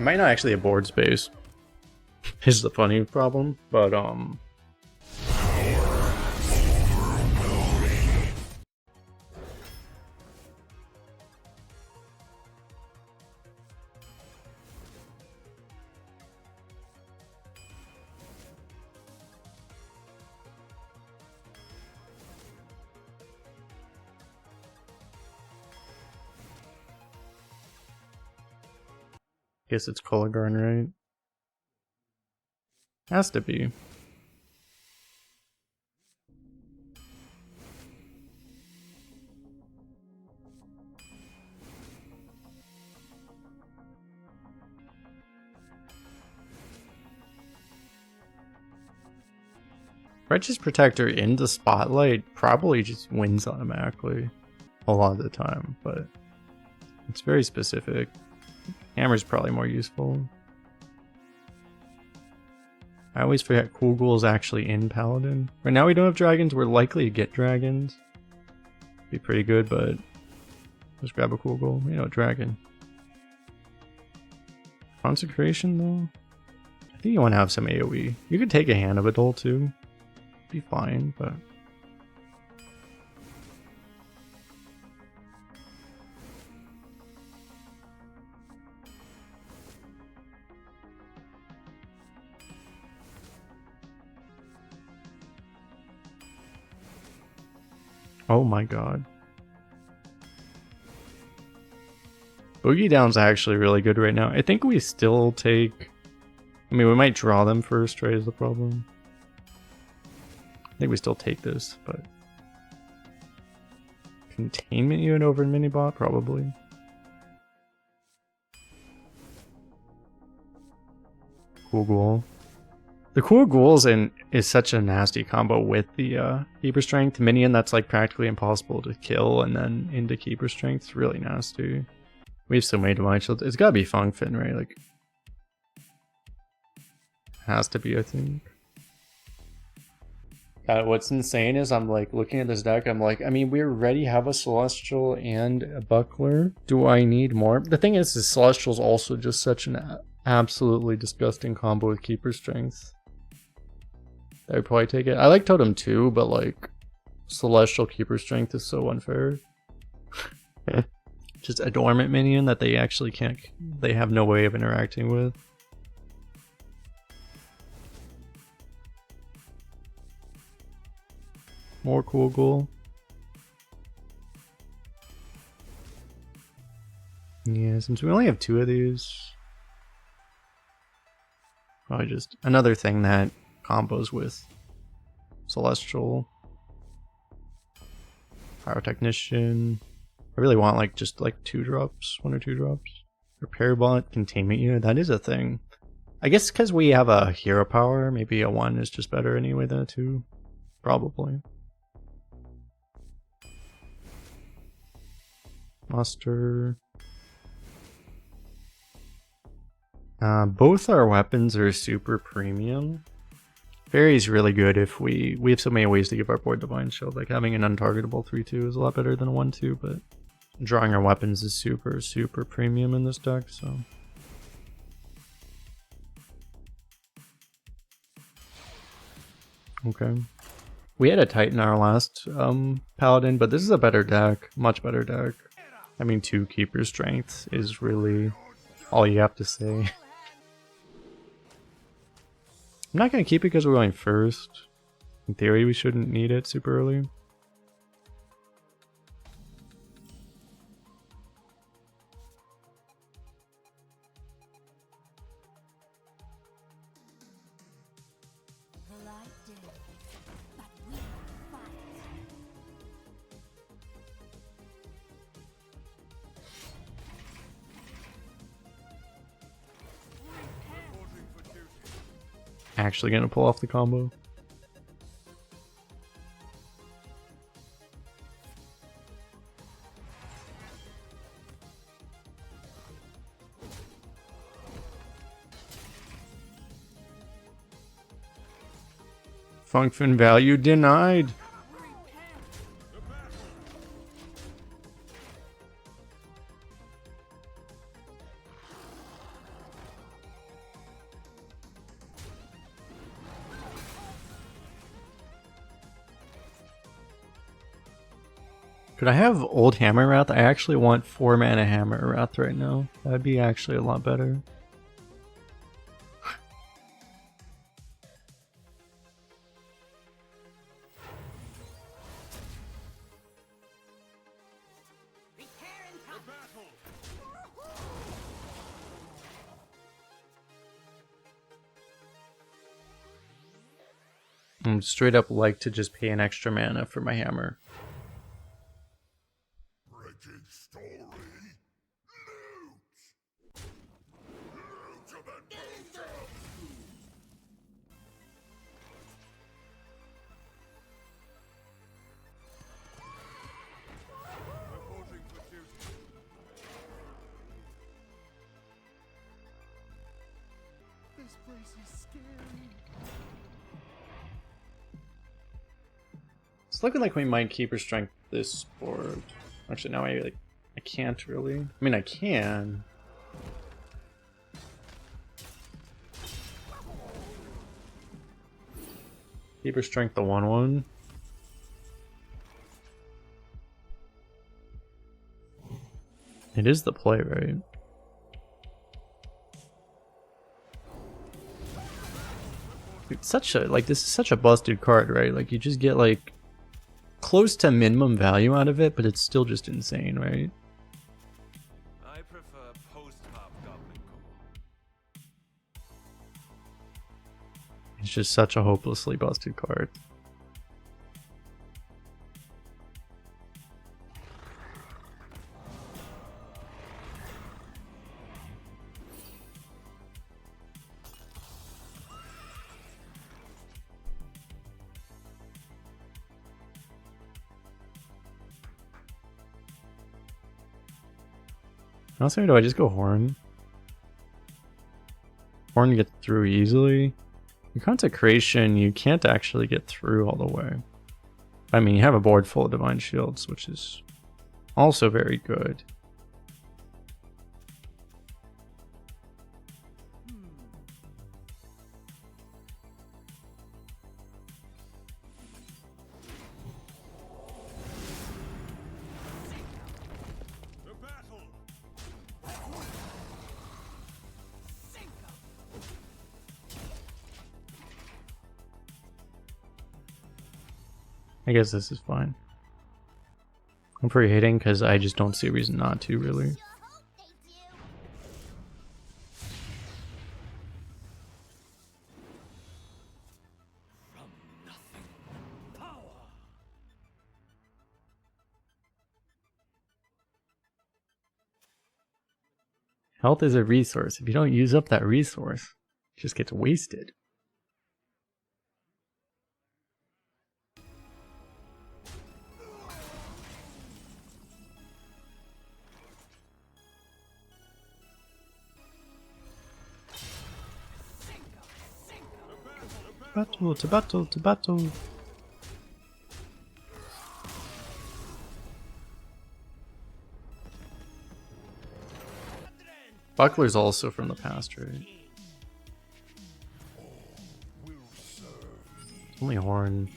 I might not actually have board space. Is the funny problem, but guess it's Kolagharn, right? Has to be. Righteous Protector into Spotlight probably just wins automatically a lot of the time, but it's very specific. Hammer's probably more useful. I always forget Cool Ghoul is actually in Paladin. Right now we don't have dragons, we're likely to get dragons. Be pretty good, but just grab a Cool Ghoul. You know, dragon. Consecration though? I think you want to have some AoE. You could take a Hand of Adult too. Be fine, but oh my god. Boogie Down's actually really good right now. I think we still take... I mean, we might draw them first, right, is the problem. I think we still take this, but... Containment unit over in Minibot? Probably. Cool Ghoul. The Cool Ghouls is such a nasty combo with the Keeper Strength. Minion that's like practically impossible to kill and then into Keeper Strength. It's really nasty. We have so many Divine Shields. It's gotta be Fungfin, right? Like... Has to be, I think. What's insane is I'm like looking at this deck, I'm like, I mean, we already have a Celestial and a Buckler. Do I need more? The thing is Celestial's also just such an absolutely disgusting combo with Keeper Strength. I would probably take it. I like Totem too, but like Celestial Keeper Strength is so unfair. Just a dormant minion that they actually can't, they have no way of interacting with. More Cool Ghoul. Yeah, since we only have 2 of these, probably just another thing that combos with Celestial. Pyrotechnician. I really want like just like 2 drops, 1 or 2 drops. Repair Bot, Containment Unit, that is a thing. I guess because we have a hero power, maybe a 1 is just better anyway than a 2. Probably. Muster. Both our weapons are super premium. Fairy's really good if we have so many ways to give our board Divine Shield. Like having an untargetable 3/2 is a lot better than a 1/2, but drawing our weapons is super, super premium in this deck, so. Okay. We had a Titan our last Paladin, but this is a better deck. Much better deck. I mean, 2 Keeper Strength is really all you have to say. I'm not going to keep it because we're going first. In theory, we shouldn't need it super early. Actually gonna pull off the combo. Function value denied. Could I have old Hammer Wrath? I actually want 4 mana Hammer Wrath right now. That'd be actually a lot better. I'm straight up like to just pay an extra mana for my hammer. This place is scary. It's looking like we might Keeper Strength this board. Actually, now I can't really. I mean, I can. Keeper Strength the 1/1. It is the play, right? It's such a this is such a busted card, right? Like you just get like close to minimum value out of it, but it's still just insane, right? I prefer post-hop Goblin Core. It's just such a hopelessly busted card. Honestly, do I just go Horn? Horn gets through easily. Your Consecration, you can't actually get through all the way. I mean, you have a board full of Divine Shields, which is also very good. I guess this is fine. I'm pretty hitting because I just don't see a reason not to, really. Health is a resource. If you don't use up that resource, it just gets wasted. Battle to battle to battle. Buckler's also from the past, right? Only Horn.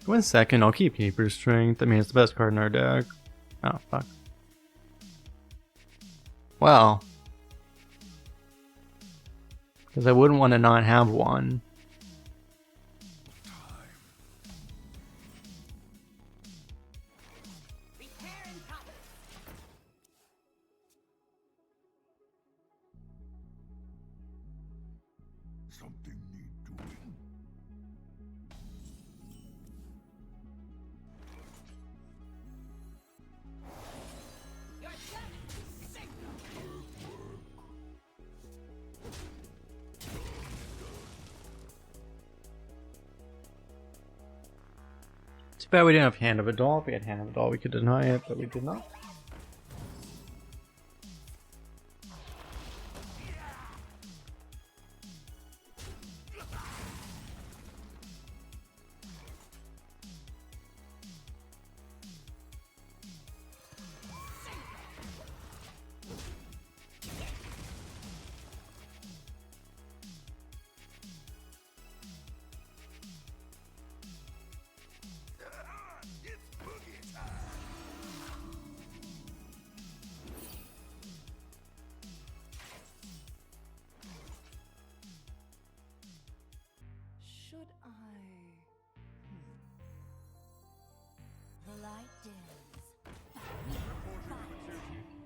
Go in second, I'll keep Keeper Strength. I mean, it's the best card in our deck. Oh, fuck. Well. Because I wouldn't want to not have one. Something need doing. Too bad we didn't have Hand of Adult. If we had Hand of Adult, we could deny it, but we did not.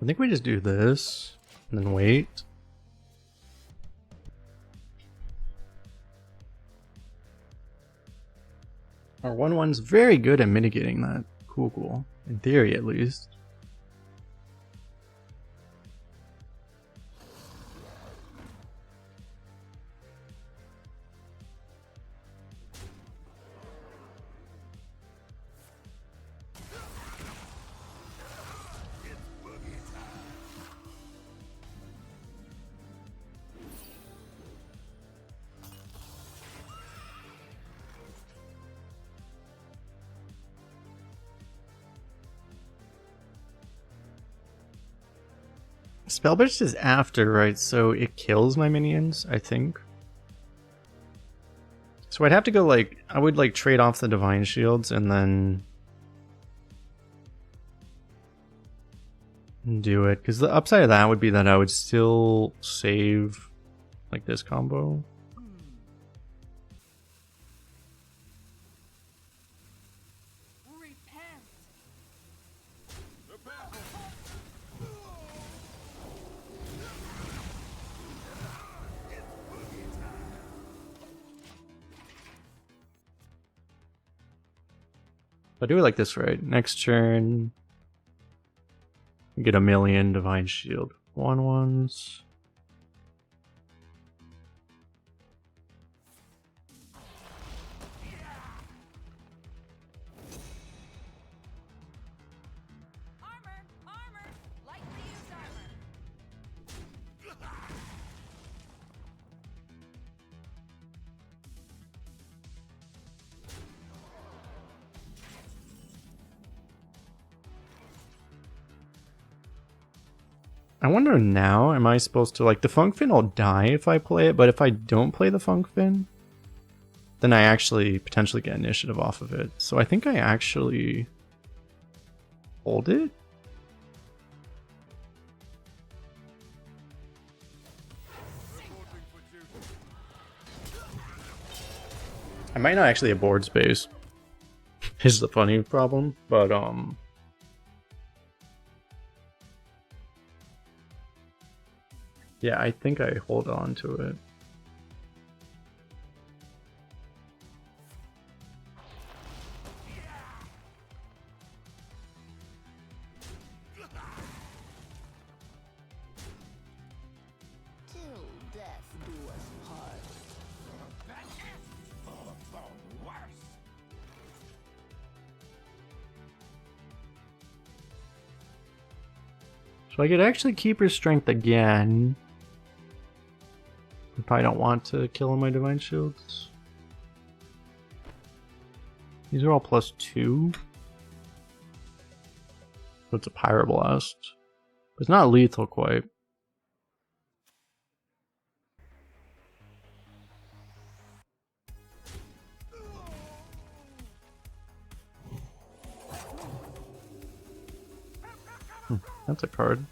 I think we just do this and then wait. Our 1/1's very good at mitigating that. Cool. In theory, at least. Spellburst is after, right? So it kills my minions, I think. So I'd have to go like, I would like trade off the Divine Shields and then do it. Because the upside of that would be that I would still save like this combo. If I do it like this, right? Next turn, we get a million Divine Shield 1/1s. I wonder now, am I supposed to, like, the Funkfin will die if I play it, but if I don't play the Funkfin, then I actually potentially get initiative off of it. So I think I actually hold it? I might not actually have board space, is the funny problem, but yeah, I think I hold on to it. Till death do us part. So I could actually keep her strength again. If I don't want to kill my Divine Shields. These are all +2. So it's a Pyroblast. It's not lethal quite. That's a card.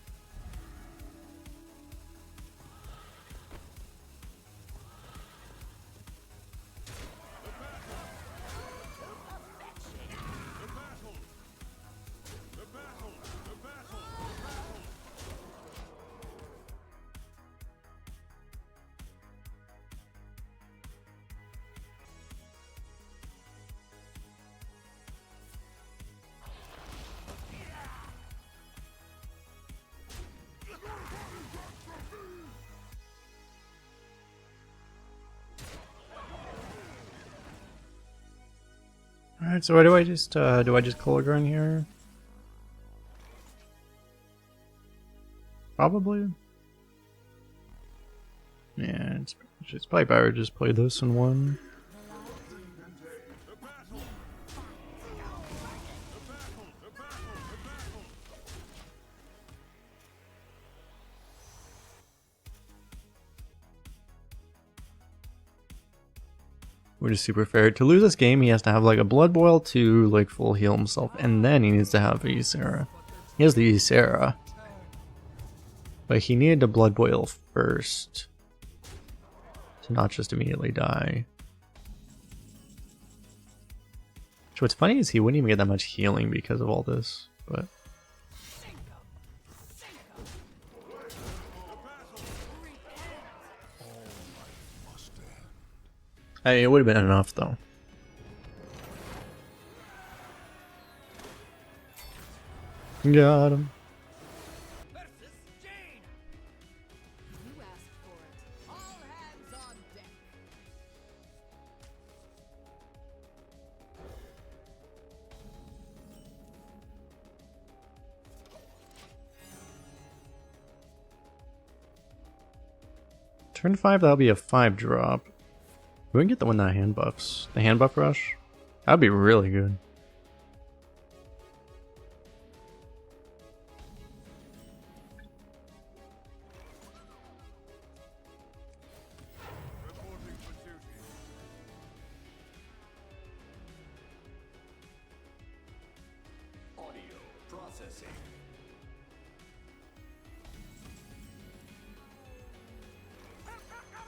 Alright, so what do I just Kolagran here? Probably. Yeah, it's probably better to just play this in one. Which is super fair. To lose this game, he has to have like a Blood Boil to like full heal himself, and then he needs to have a Ysera. He has the Ysera, but he needed to Blood Boil first to not just immediately die. So what's funny is he wouldn't even get that much healing because of all this, but hey, it would have been enough though. Got him. You asked for it. All hands on deck. Turn 5, that'll be a 5 drop. We can get the one that hand buffs. The hand buff rush? That'd be really good. Reporting for duty. Audio processing.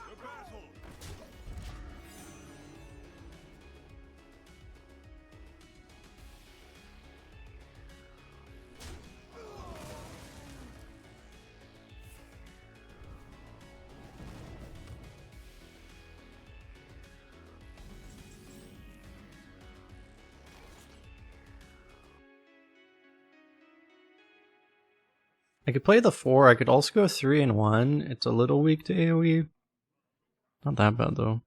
The battle. I could play the 4, I could also go 3 and 1. It's a little weak to AoE. Not that bad though.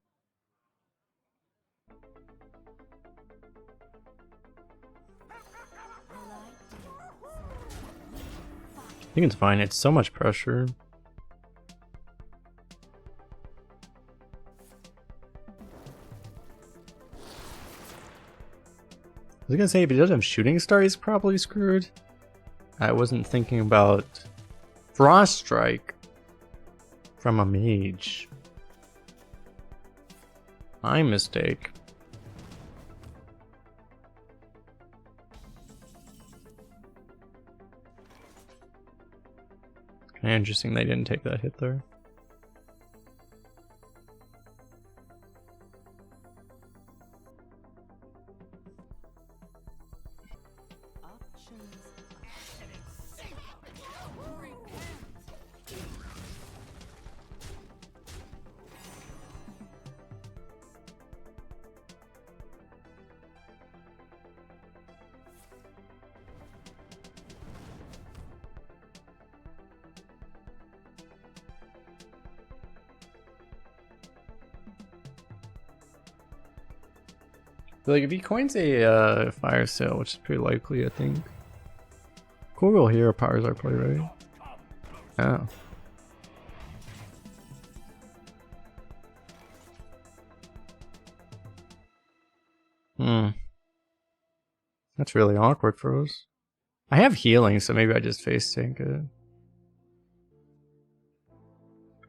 I think it's fine, it's so much pressure. I was gonna say, if he doesn't have Shooting Star, he's probably screwed. I wasn't thinking about Frost Strike from a mage. My mistake. Kinda interesting they didn't take that hit there. Options. But like if he coins a fire sale, which is pretty likely, I think. Cool Hero powers our play, right? Oh. That's really awkward for us. I have healing, so maybe I just face tank it.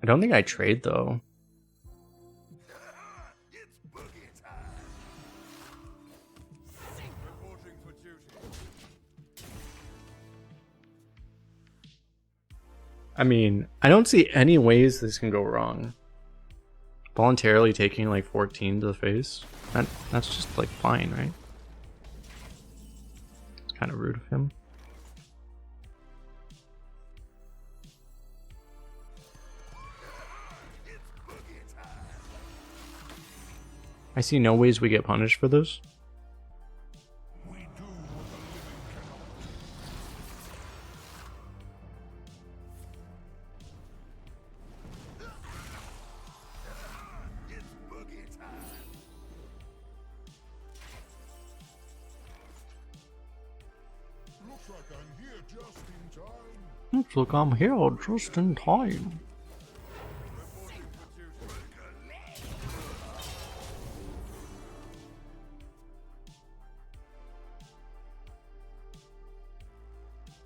I don't think I trade though. It's boogie time. Reporting for duty. I mean, I don't see any ways this can go wrong. Voluntarily taking like 14 to the face. That's just like fine, right? It's kind of rude of him. I see no ways we get punished for this. We do what the living cannot. It's boogie time. Looks like I'm here just in time. Looks like I'm here just in time. Reporting for duty.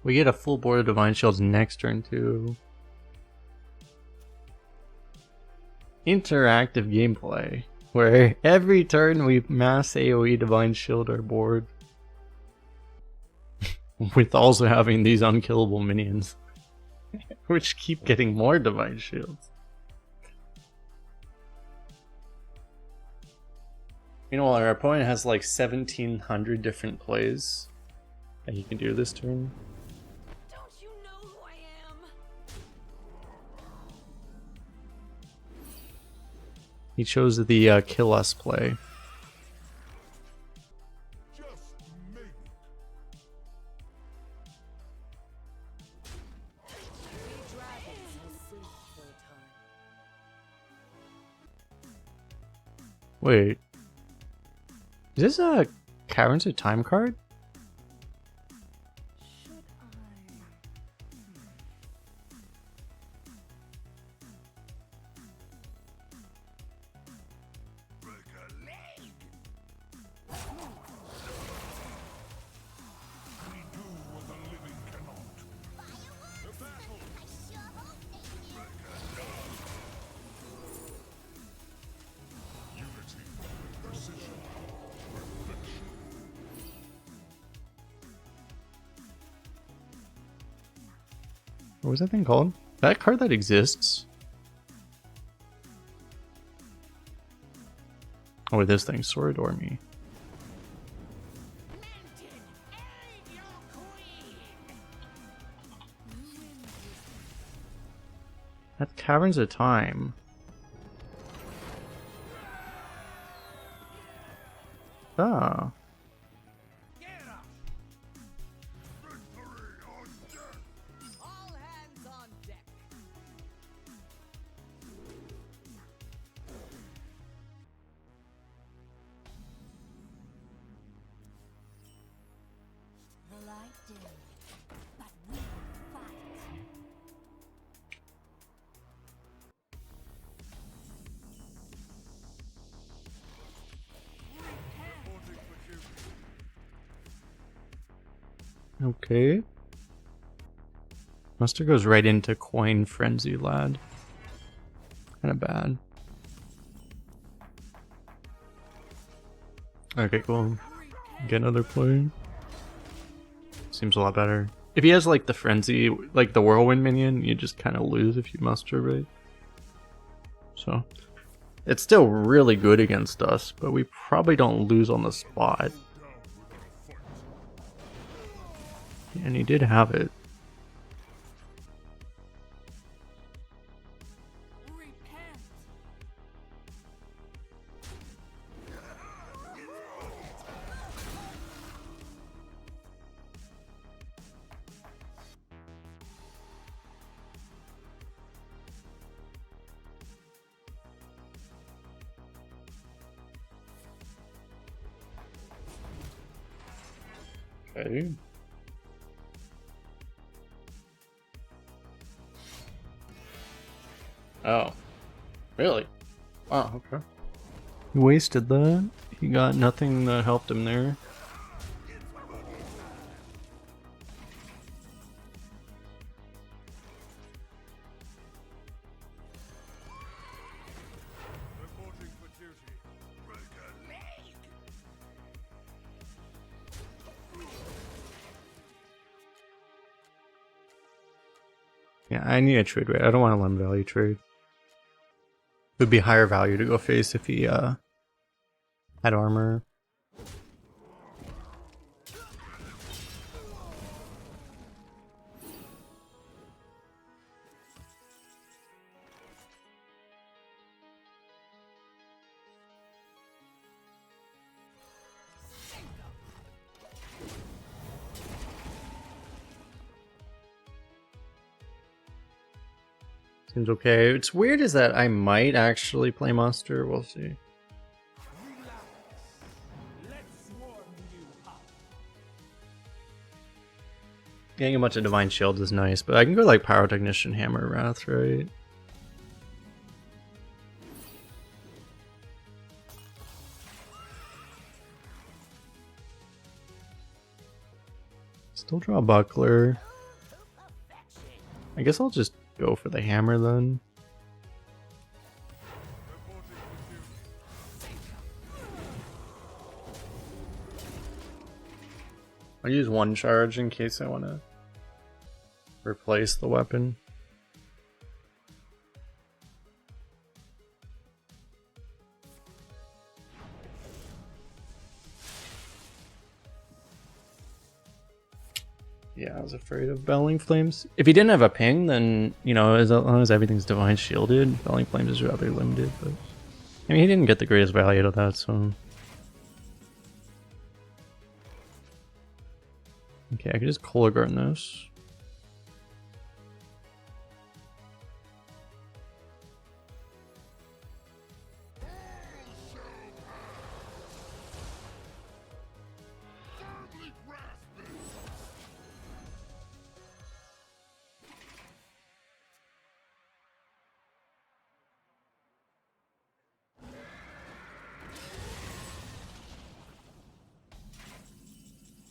We get a full board of Divine Shields next turn too. Interactive gameplay, where every turn we mass AoE Divine Shield our board. With also having these unkillable minions. Which keep getting more Divine Shields. You know, our opponent has like 1,700 different plays that he can do this turn. Don't you know who I am? He chose the kill us play. Just make it. We dragons will sleep for a time. Wait. Is this a Caverns of Time card? Should I? Break a leg. We do what the living cannot. The battle. Unity, precision, perfection. What was that thing called? That card that exists? Oh, this thing, Sword or me. That's Caverns of Time. Ah. All hands on deck. The light dim, but we fight. Reporting for duty. Okay. Muster goes right into Coin Frenzy, lad. Kinda bad. Okay, cool. Get another play. Seems a lot better. If he has like the Frenzy, like the Whirlwind minion, you just kind of lose if you muster, right? So, it's still really good against us, but we probably don't lose on the spot. And he did have it. Repent. Okay. Oh. Really? Wow, okay. He wasted that. He got nothing that helped him there. Reporting for duty. Break a leg. Yeah, I need a trade rate. I don't want a limit value trade. It would be higher value to go face if he had armor. Seems okay. It's weird is that I might actually play Monster. We'll see. Getting a bunch of Divine Shield is nice, but I can go like Pyrotechnician, Hammer, Wrath, right? Still draw Buckler. I guess I'll just go for the Hammer then. I'll use one charge in case I want to replace the weapon. Yeah, I was afraid of Belling Flames. If he didn't have a ping, then, you know, as long as everything's Divine Shielded, Belling Flames is rather limited, but... I mean, he didn't get the greatest value out of that, so... Okay, I could just Kolagharn this.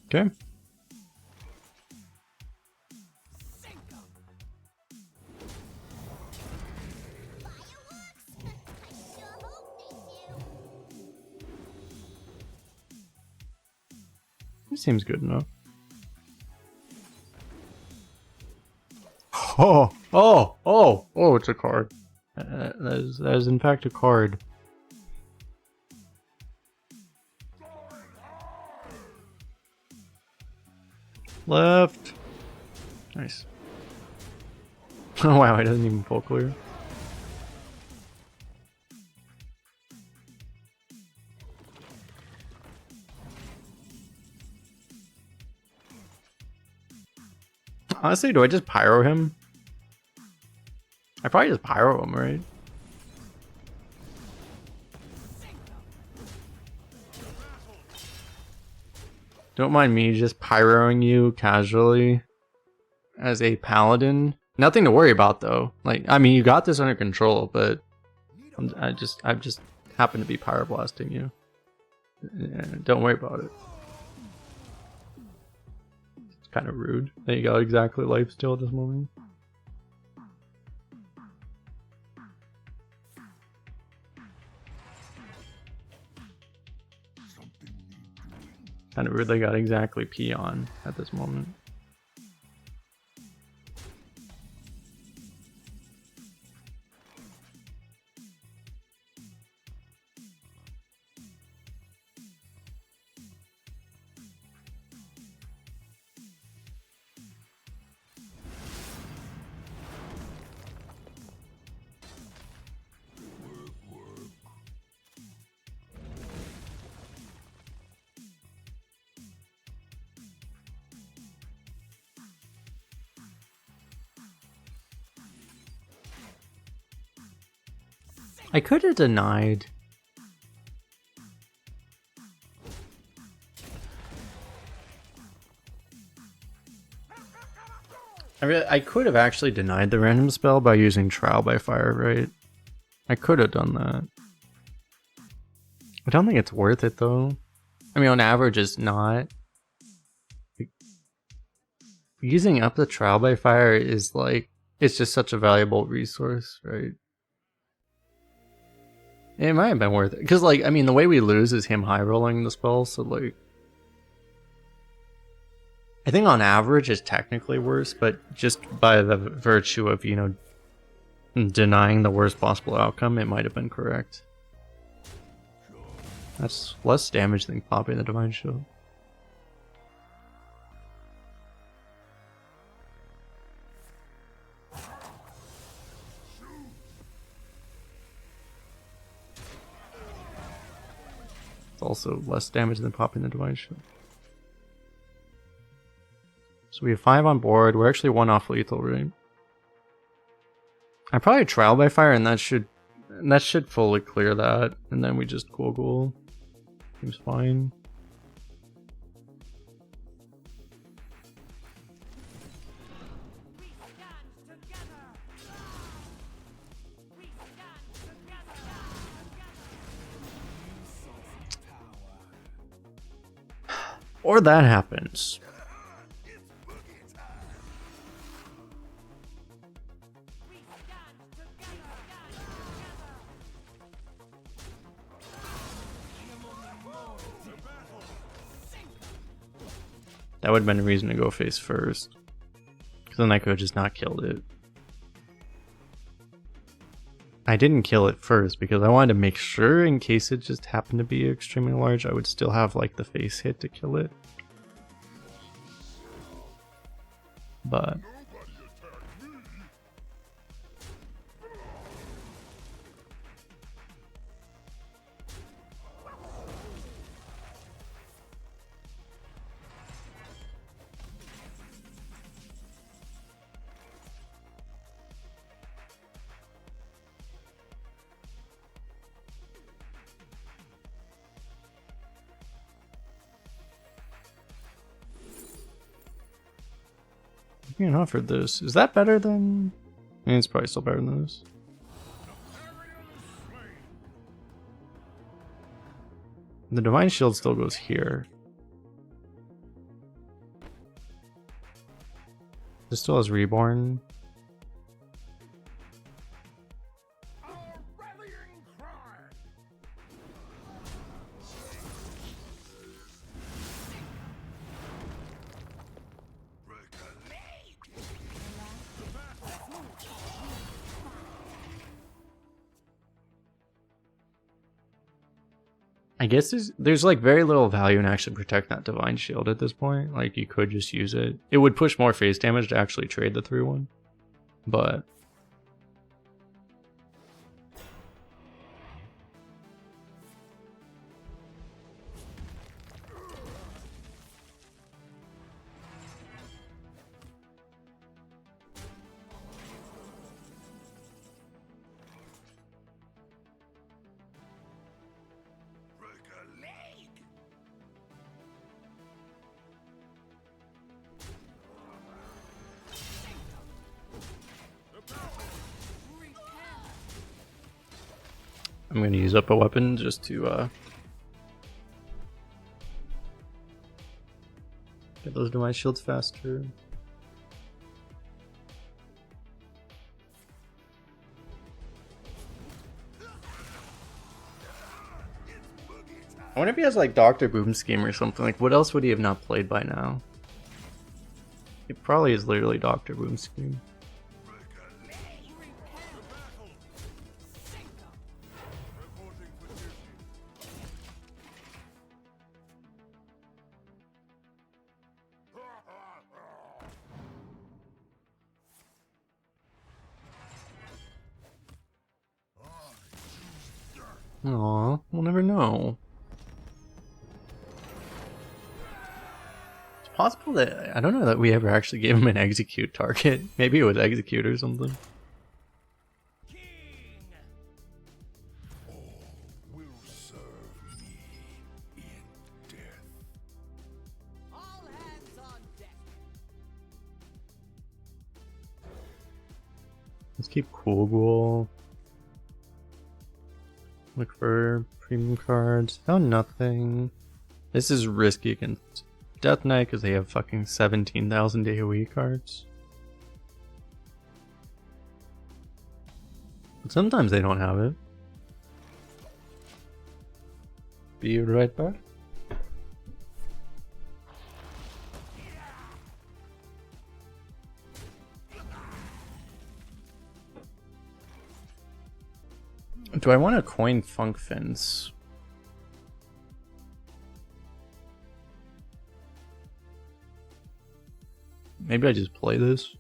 Okay. This seems good enough. Oh, it's a card. That is in fact a card. Left. Nice. Oh wow, it doesn't even pull clear. Honestly, do I just pyro him? I probably just pyro him, right? Don't mind me just pyroing you casually as a paladin. Nothing to worry about though. Like, I mean, you got this under control, but I just happen to be pyroblasting you. Don't worry about it. It's kind of rude that you got exactly lifesteal at this moment. Kind of weird they got exactly P on at this moment. I could have denied. I could have actually denied the random spell by using Trial by Fire, right? I could have done that. I don't think it's worth it though. I mean, on average, it's not. Using up the Trial by Fire is like, it's just such a valuable resource, right? It might have been worth it. Because, like, I mean, the way we lose is him high rolling the spell, so, like. I think on average it's technically worse, but just by the virtue of, you know, denying the worst possible outcome, it might have been correct. That's less damage than popping the Divine Shield. It's also less damage than popping the Divine Shield. So we have 5 on board. We're actually 1 off lethal, right? I probably Trial by Fire, and that should fully clear that, and then we just ghoul. Seems fine. Or that happens. That would have been a reason to go face first. Because then I could have just not killed it. I didn't kill it first because I wanted to make sure in case it just happened to be extremely large, I would still have like the face hit to kill it. But being offered this. Is that better than? I mean, it's probably still better than this. The Divine Shield still goes here. This still has Reborn. I guess there's like very little value in actually protecting that Divine Shield at this point. Like you could just use it. It would push more face damage to actually trade the 3-1. But I'm gonna use up a weapon just to get those Divine Shields faster. I wonder if he has like Dr. Boom Scheme or something. Like, what else would he have not played by now? It probably is literally Dr. Boom Scheme. Aw, we'll never know. It's possible that I don't know that we ever actually gave him an execute target. Maybe it was execute or something. Will serve me in death. All hands on deck. Let's keep Cool Ghoul. Look for premium cards. Found nothing. This is risky against Death Knight because they have fucking 17,000 AoE cards. But sometimes they don't have it. Be right back. Do I want to coin Funk Fins? Maybe I just play this.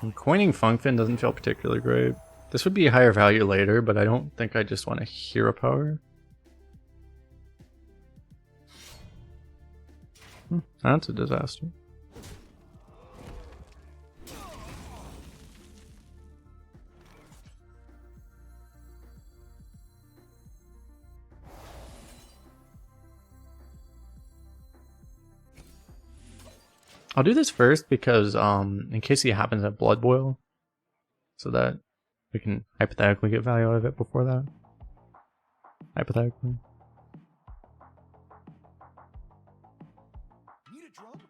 And coining Funk Fin doesn't feel particularly great. This would be higher value later, but I don't think I just want a hero power. That's a disaster. I'll do this first because in case he happens at Blood Boil, so that we can hypothetically get value out of it before that. Hypothetically. Need a drum?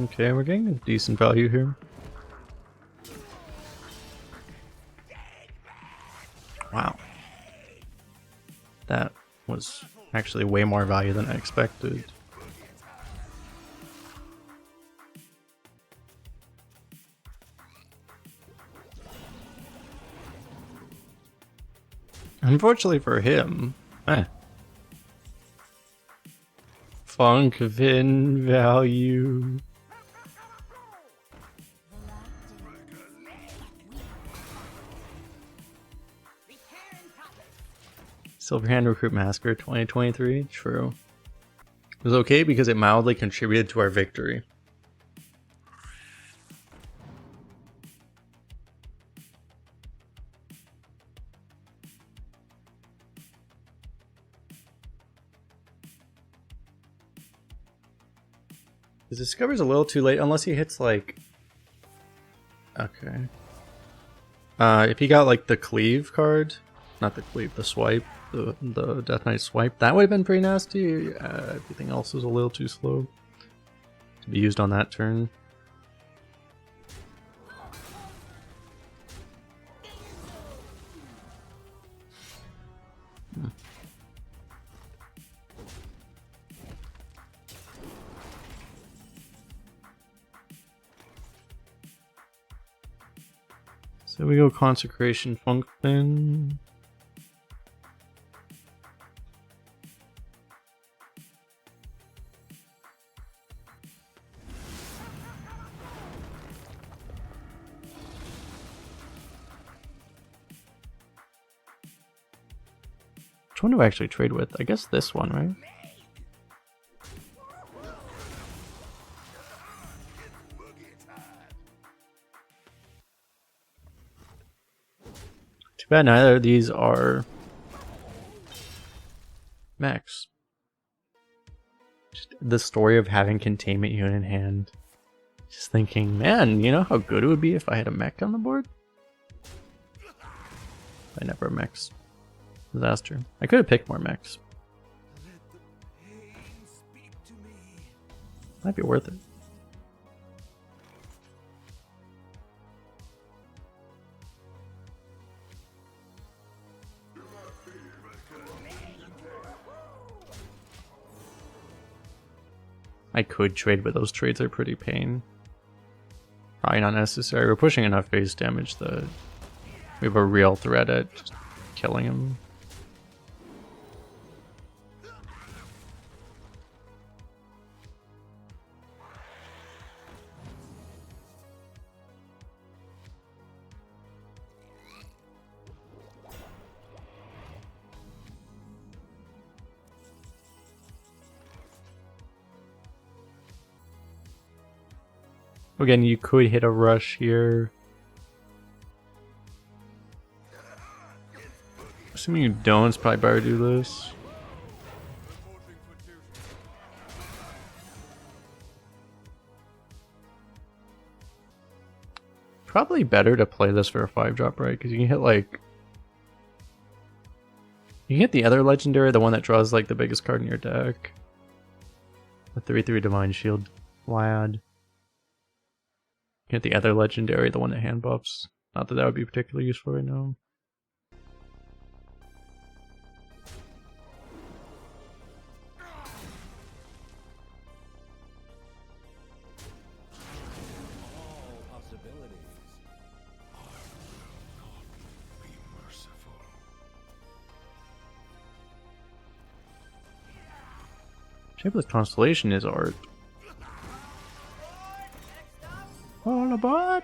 Okay, we're getting a decent value here. Wow. That was actually way more value than I expected. Unfortunately for him, Funk Vin value. Silverhand Recruit Massacre 2023. True. It was okay because it mildly contributed to our victory. His Discover's a little too late unless he hits like... Okay. If he got like the Cleave card, not the Cleave, the Swipe, the Death Knight Swipe, that would have been pretty nasty. Everything else is a little too slow to be used on that turn. So we go Consecration Funk Fin. Which one do I actually trade with? I guess this one, right? Too bad neither of these are mechs. Just the story of having Containment Unit in hand. Just thinking, man, you know how good it would be if I had a mech on the board? I never mechs. Disaster. I could have picked more mechs. Might be worth it. I could trade, but those trades are pretty pain. Probably not necessary. We're pushing enough base damage that we have a real threat at just killing him. Again, you could hit a rush here. Assuming you don't, it's probably better to do this. Probably better to play this for a 5-drop, right? Because you can hit like... You can hit the other legendary, the one that draws like the biggest card in your deck. The 3/3 Divine Shield Lad. Hit the other legendary, the one that hand buffs. Not that that would be particularly useful right now. Shapeless Constellation is art. All aboard!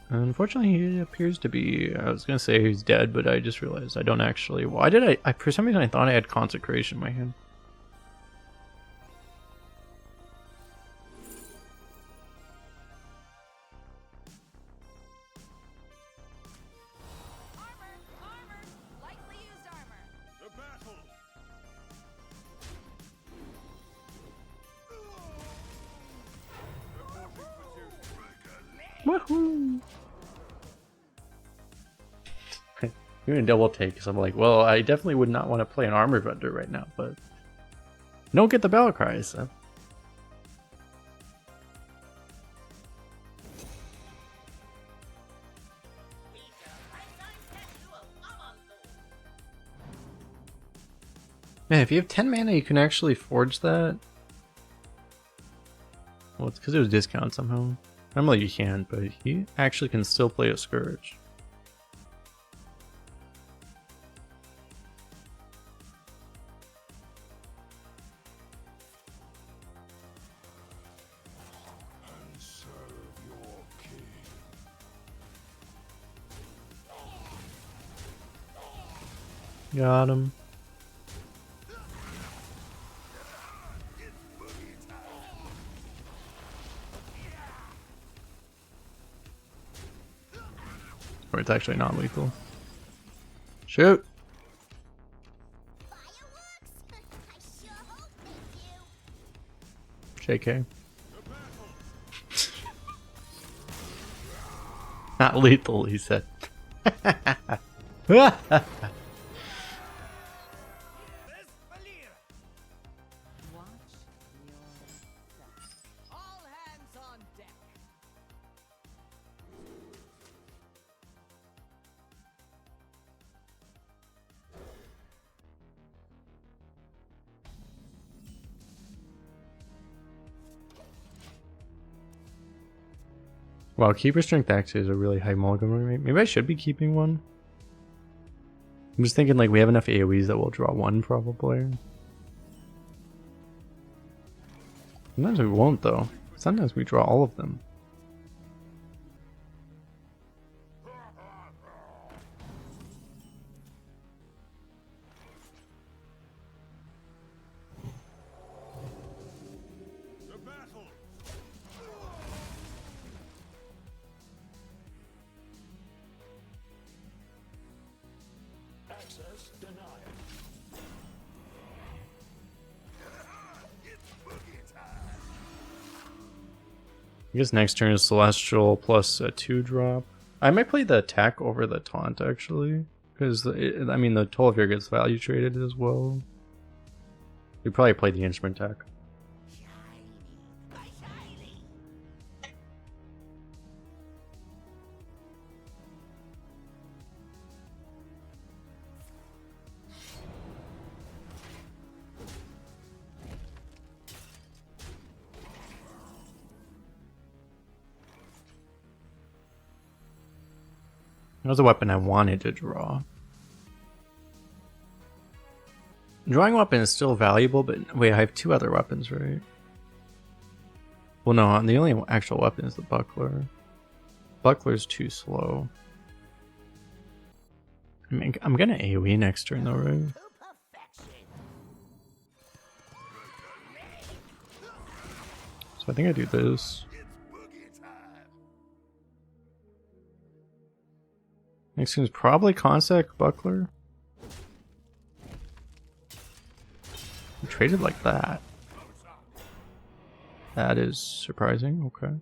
Unfortunately, he appears to be... I was gonna say he's dead, but I just realized I don't actually... Why did I for some reason I thought I had Consecration in my hand. Lightly used armor. The battle. Woohoo! You're gonna double take because I'm like, well, I definitely would not want to play an armor vendor right now, but don't get the battle cries. So. Man, if you have 10 mana, you can actually forge that. Well, it's because it was discounted somehow. Normally you can't, but he actually can still play a Scourge. Got him. Or it's actually not lethal. Shoot! JK. Not lethal, he said. Watch your step. All hands on deck. Wow, Keeper Strength actually is a really high mulligan rate. Maybe I should be keeping one. I'm just thinking like we have enough AoEs that we'll draw one probably. Sometimes we won't though. Sometimes we draw all of them. The battle. Access denied. I guess next turn is Celestial plus a 2-drop. I might play the attack over the taunt actually. Because, I mean, the 12-year gets value traded as well. We probably play the instrument attack. That was a weapon I wanted to draw. Drawing weapon is still valuable, but wait, I have 2 other weapons, right? Well, no, the only actual weapon is the buckler. Buckler's too slow. I mean, I'm gonna AoE next turn though, right? So I think I do this. Next turn is probably Consec Buckler. We traded like that. That is surprising. Okay.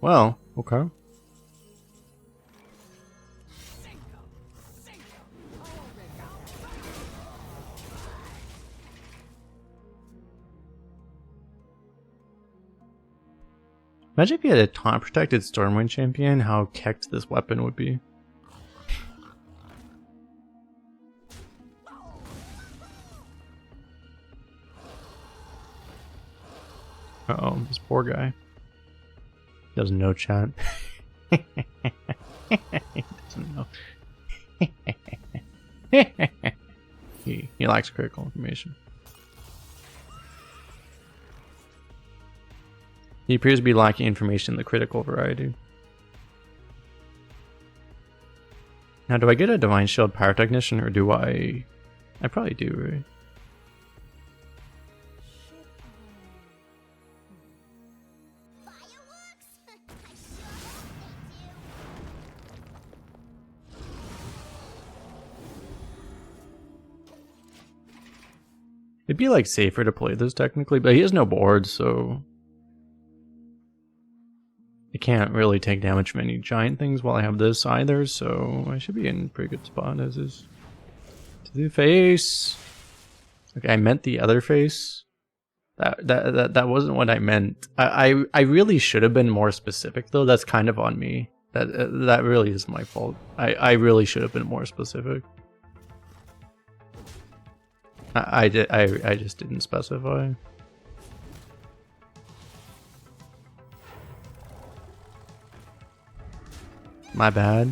Well, okay. Imagine if you had a taunt protected Stormwind champion, how kecked this weapon would be. Uh-oh, this poor guy. He doesn't know chat. He doesn't know. He lacks critical information. He appears to be lacking information in the critical variety. Now, do I get a Divine Shield Pyrotechnician, or do I... I probably do, right? It'd be like safer to play this technically, but he has no board, so I can't really take damage from any giant things while I have this either, so I should be in a pretty good spot as is. To the face. Okay, I meant the other face. That wasn't what I meant. I really should have been more specific though. That's kind of on me. That really is my fault. I really should have been more specific. I just didn't specify. My bad.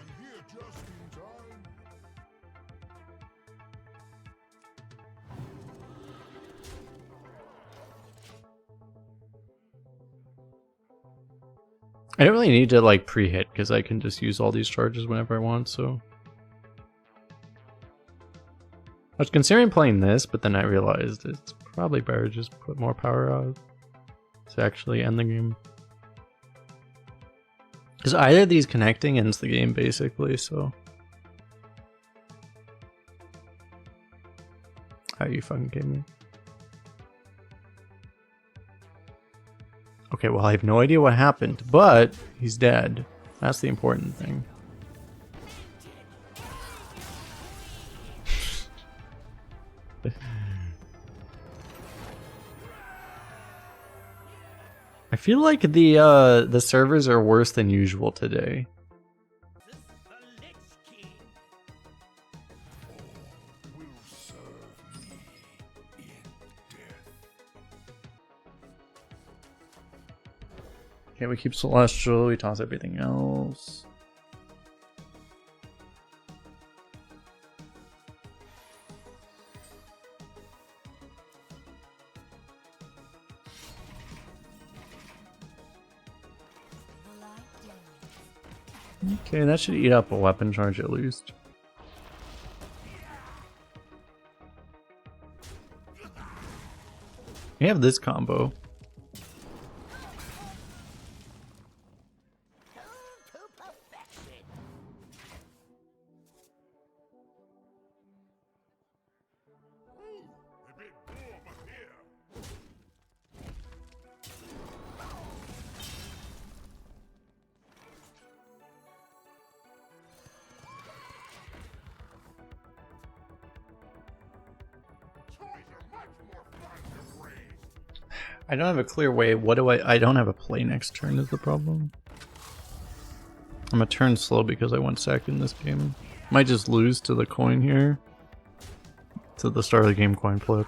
I'm here just in time. I don't really need to like pre-hit because I can just use all these charges whenever I want, so. I was considering playing this, but then I realized it's probably better to just put more power out to actually end the game. Because either of these connecting ends the game basically, so. Are you fucking kidding me? Okay, well I have no idea what happened, but he's dead. That's the important thing. I feel like the servers are worse than usual today. Will serve me in death. Okay, we keep Celestial, we toss everything else. Okay, that should eat up a weapon charge at least. We have this combo. A bit warm up here. Toys are much more fun to raise. I don't have a clear way. What do I don't have a play next turn is the problem. I'm a turn slow because I went second this game. Might just lose to the coin here. To the start of the game coin flip.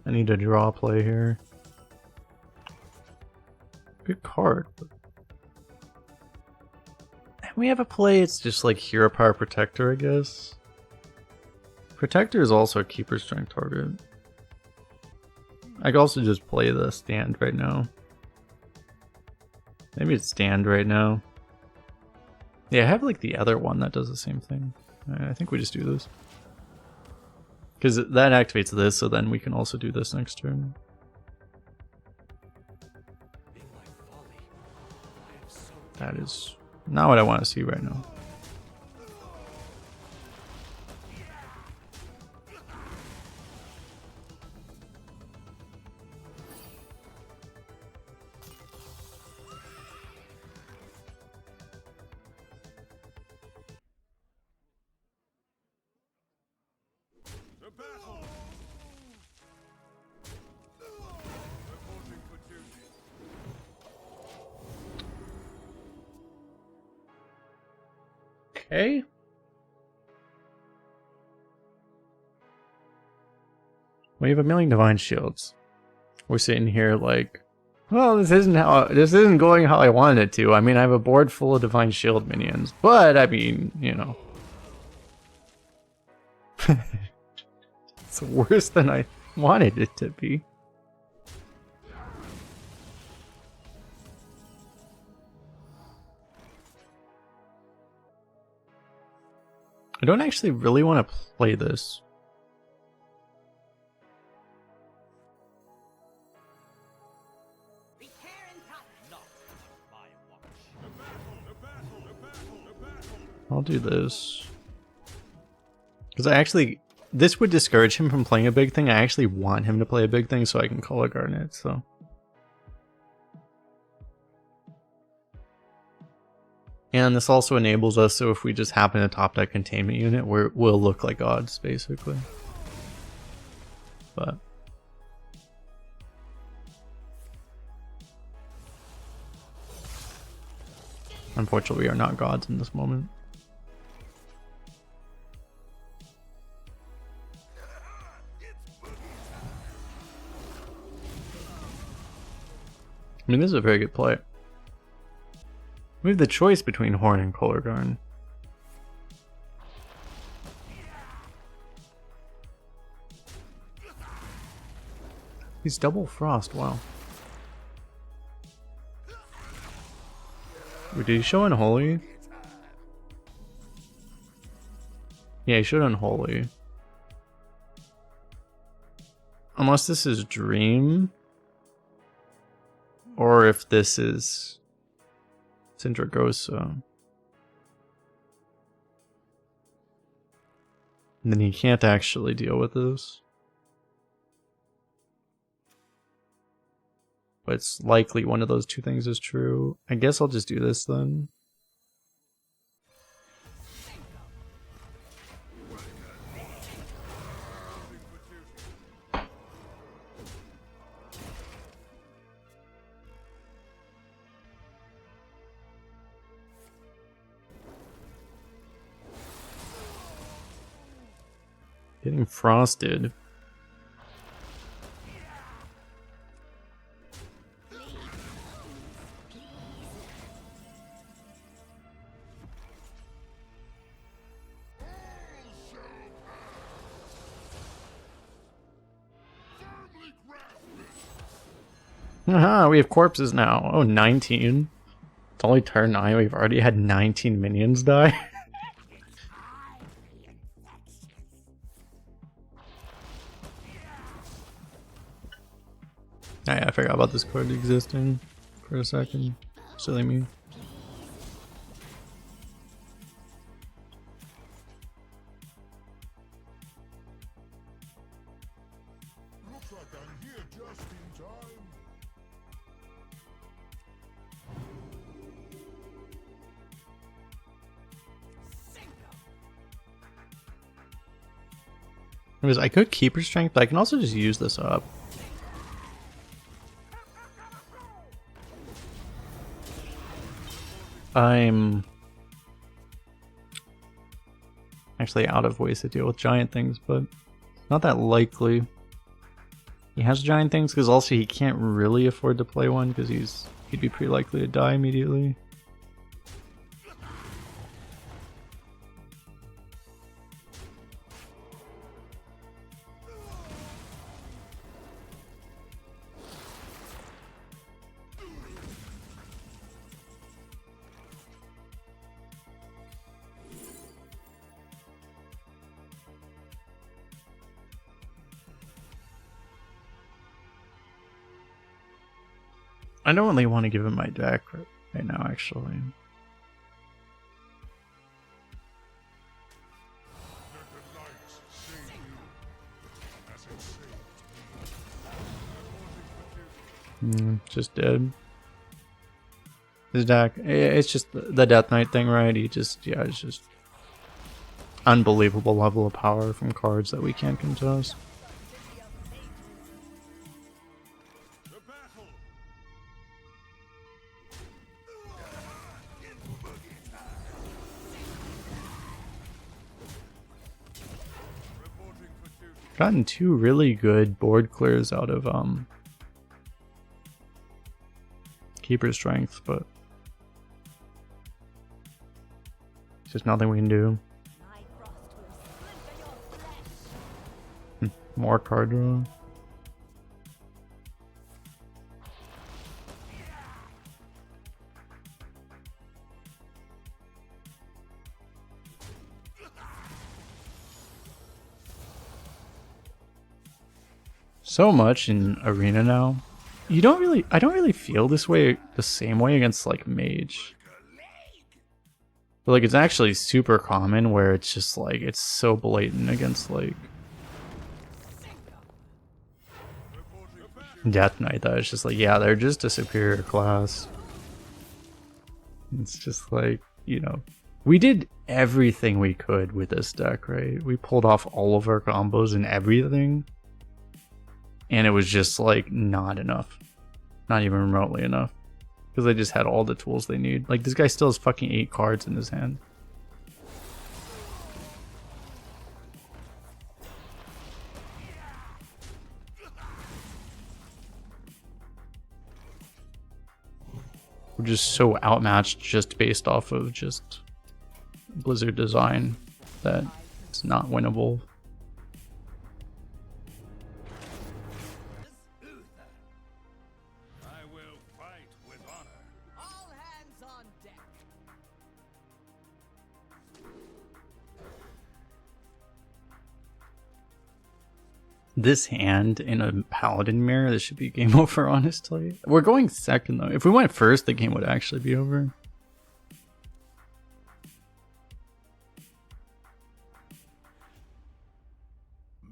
I need to draw a play here. Good card. But... we have a play, it's just like Hero Power Protector, I guess. Protector is also a keeper strength target. I could also just play the stand right now. Maybe it's stand right now. Yeah, I have like the other one that does the same thing. I think we just do this. Because that activates this, so then we can also do this next turn. That is not what I want to see right now. The battle! Reporting for duty. Okay. We have a million divine shields. We're sitting here like, well, this isn't going how I wanted it to. I mean, I have a board full of divine shield minions, but I mean, you know. It's worse than I wanted it to be. I don't actually really want to play this. I'll do this. Because I actually... this would discourage him from playing a big thing. I actually want him to play a big thing so I can color garnet, so... and this also enables us, so if we just happen to top deck containment unit, we'll look like odds, basically. But... unfortunately, we are not gods in this moment. I mean, this is a very good play. We have the choice between Horn and Colorgarn. He's double frost, wow. Wait, did he show Unholy? Yeah, he showed Unholy. Unless this is Dream. Or if this is Sindragosa. Then he can't actually deal with this. But it's likely one of those two things is true. I guess I'll just do this then. Getting frosted. Haha, we have corpses now. Oh, 19. It's only turn 9. We've already had 19 minions die. Yeah, I forgot about this card existing for a second. Silly me. Looks like I'm here just in time. Anyways, I could Keeper Strength, but I can also just use this up. I'm actually out of ways to deal with giant things, but not that likely. He has giant things because also he can't really afford to play one because he'd be pretty likely to die immediately. I don't really want to give him my deck right now, actually. Let the lights save you, as it saved me. Just dead. His deck, it's just the Death Knight thing, right? He just, yeah, it's just unbelievable level of power from cards that we can't contest. The battle. Reporting for duty. Gotten 2 really good board clears out of Keeper Strength, but it's just nothing we can do. My frost will splinter your flesh. More card draw. So much in Arena now. I don't really feel this way the same way against like Mage. But like it's actually super common where it's just like it's so blatant against like Death Knight that it's just like, yeah, they're just a superior class. It's just like, you know, we did everything we could with this deck, right? We pulled off all of our combos and everything. And it was just like not enough. Not even remotely enough. Because they just had all the tools they need. Like this guy still has fucking 8 cards in his hand. We're just so outmatched just based off of just Blizzard design that it's not winnable. I will fight with honor. All hands on deck. This hand in a Paladin mirror, this should be game over, honestly. We're going second, though. If we went first, the game would actually be over.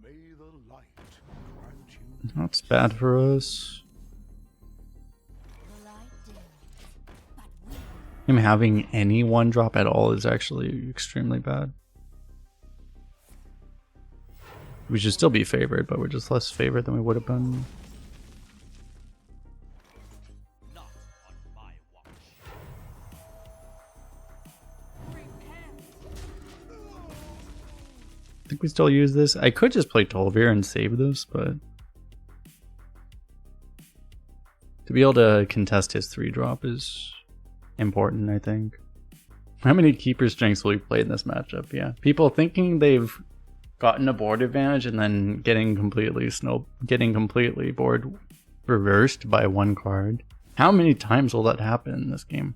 May the light grant you. That's bad for us. The light dims, but we Him having any one drop at all is actually extremely bad. We should still be favored, but we're just less favored than we would have been. Not on my watch. I think we still use this. I could just play Tolvir and save this, but to be able to contest his 3-drop is important, I think. How many keeper strengths will we play in this matchup? Yeah, people thinking they've gotten a board advantage and then getting completely board reversed by one card. How many times will that happen in this game?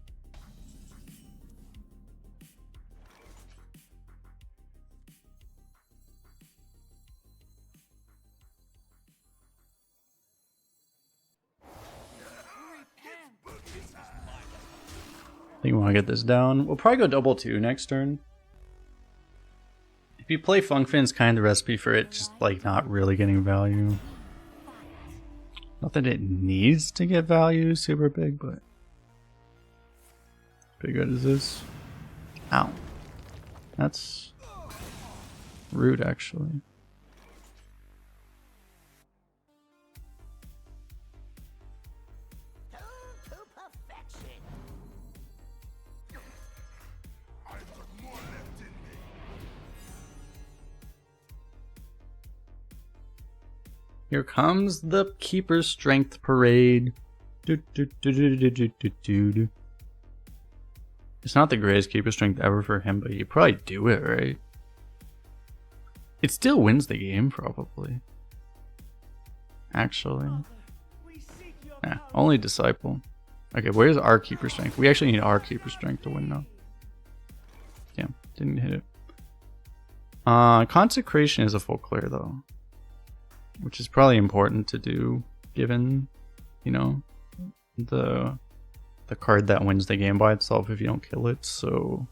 I think we want to get this down. We'll probably go double 2 next turn. If you play Funkfin, it's kind of the recipe for it just like not really getting value. Not that it needs to get value super big, but pretty good as this. Ow. That's rude, actually. to perfection. I've got more left in me. Here comes the Keeper Strength Parade. It's not the greatest Keeper Strength ever for him, but you probably do it, right? It still wins the game, probably. Actually. Yeah, only Disciple. Okay, where's our Keeper Strength? We actually need our Keeper Strength to win now. Yeah, didn't hit it. Consecration is a full clear, though. Which is probably important to do, given, you know, the card that wins the game by itself if you don't kill it, so...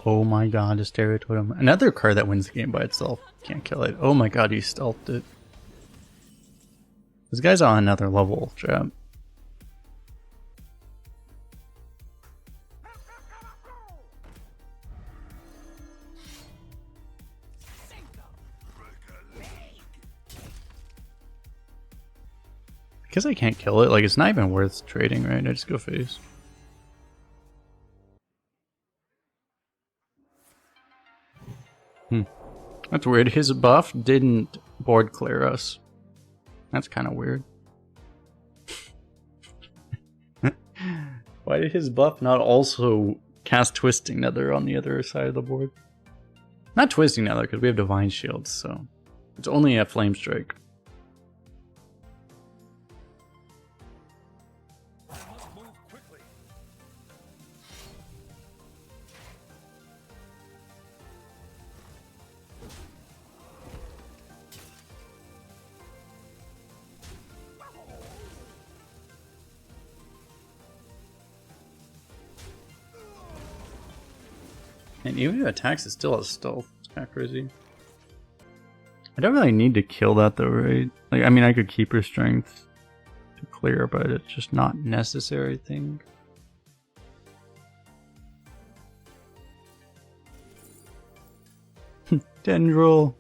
Oh my god, a Stereo Totem. Another card that wins the game by itself. Can't kill it. Oh my god, he stealthed it. This guy's on another level, chat. Because I can't kill it, like it's not even worth trading, right? I just go face. That's weird. His buff didn't board clear us. That's kind of weird. Why did his buff not also cast Twisting Nether on the other side of the board? Not Twisting Nether, because we have Divine Shields, so it's only a Flame Strike. Must move quickly. And even if it attacks, it still has stealth. It's kind of crazy. I don't really need to kill that though, right? Like, I mean, I could keep her strength to clear, but it's just not necessary, I think. Tendril.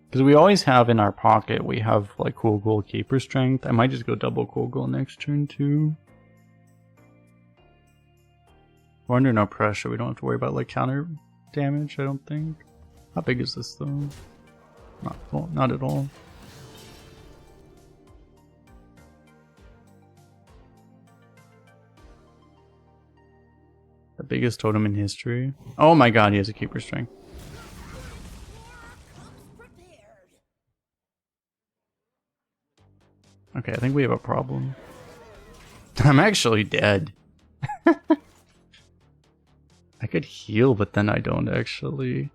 Because we always have in our pocket, we have like cool gold keeper strength. I might just go double cool gold next turn too. We're under no pressure. We don't have to worry about like counter damage, I don't think. How big is this though? Not at all. The biggest totem in history. Oh my god, he has a keeper strength. Okay, I think we have a problem. I'm actually dead. I could heal, but then I don't actually.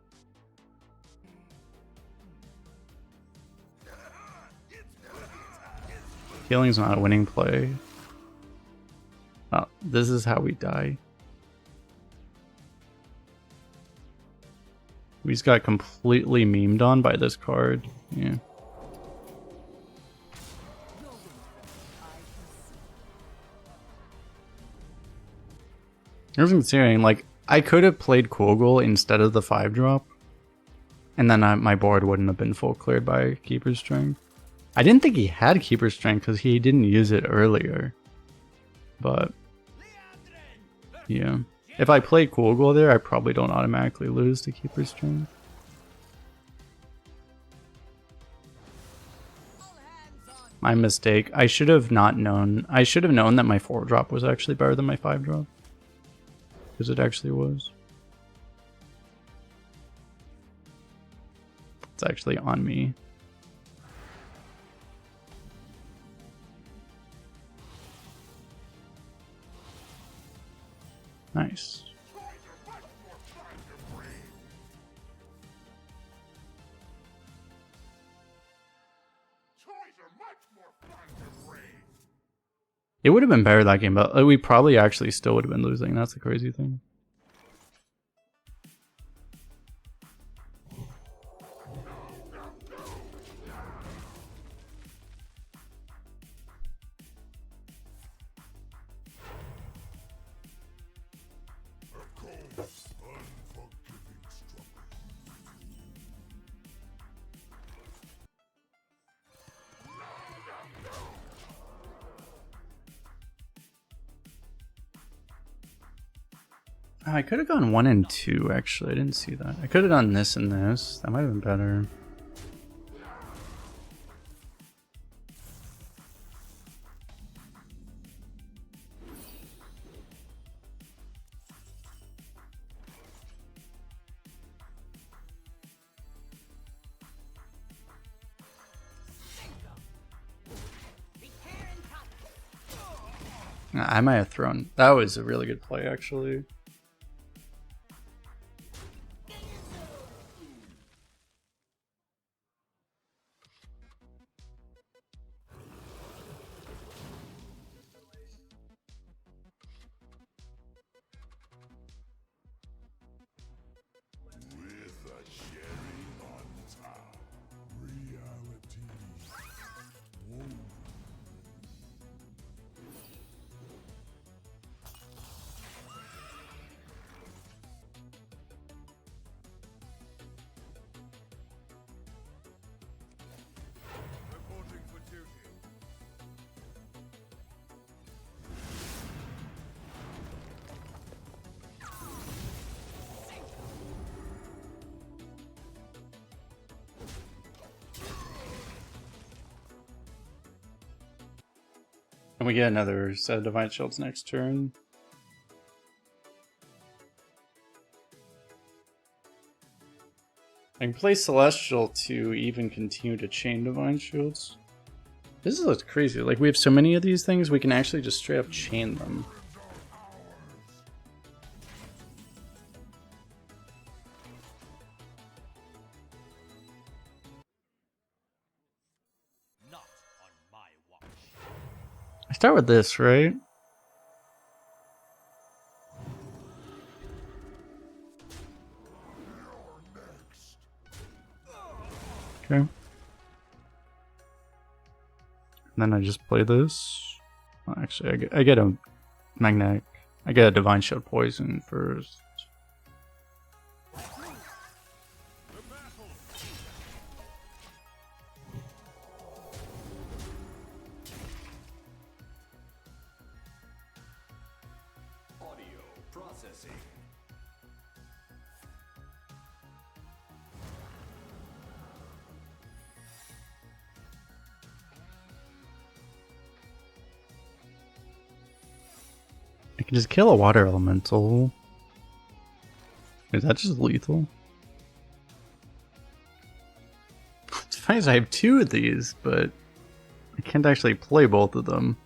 Healing's not a winning play. Oh, this is how we die. We just got completely memed on by this card. Yeah. I was considering, like, I could have played Kogel instead of the 5-drop, and then my board wouldn't have been full cleared by Keeper Strength. I didn't think he had Keeper Strength because he didn't use it earlier. But, yeah. If I play Kogel there, I probably don't automatically lose to Keeper Strength. My mistake. I should have not known. I should have known that my 4-drop was actually better than my 5-drop. Because it actually was. It's actually on me. Nice. It would have been better that game, but we probably actually still would have been losing. That's the crazy thing. Oh, I could have gone 1 and 2 actually. I didn't see that. I could have done this and this. That might have been better. I might have thrown. That was a really good play actually. Reporting for duty. And we get another set of Divine Shields next turn. I can play Celestial to even continue to chain Divine Shields. This is what's crazy. Like, we have so many of these things, we can actually just straight up chain them. Not on my watch. I start with this, right? Okay. And then I just play this. Well, actually, I get a magnetic. I get a Divine Shield Poison first. I can just kill a water elemental. Is that just lethal? It's funny as I have two of these, but I can't actually play both of them.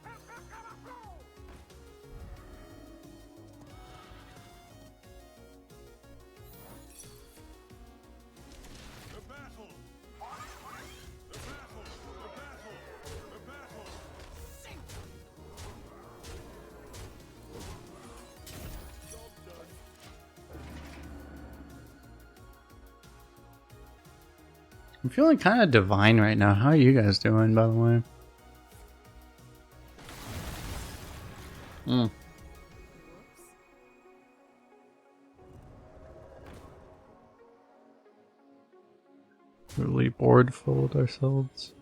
I'm feeling kind of divine right now. How are you guys doing, by the way? Whoops. Really bored fold ourselves.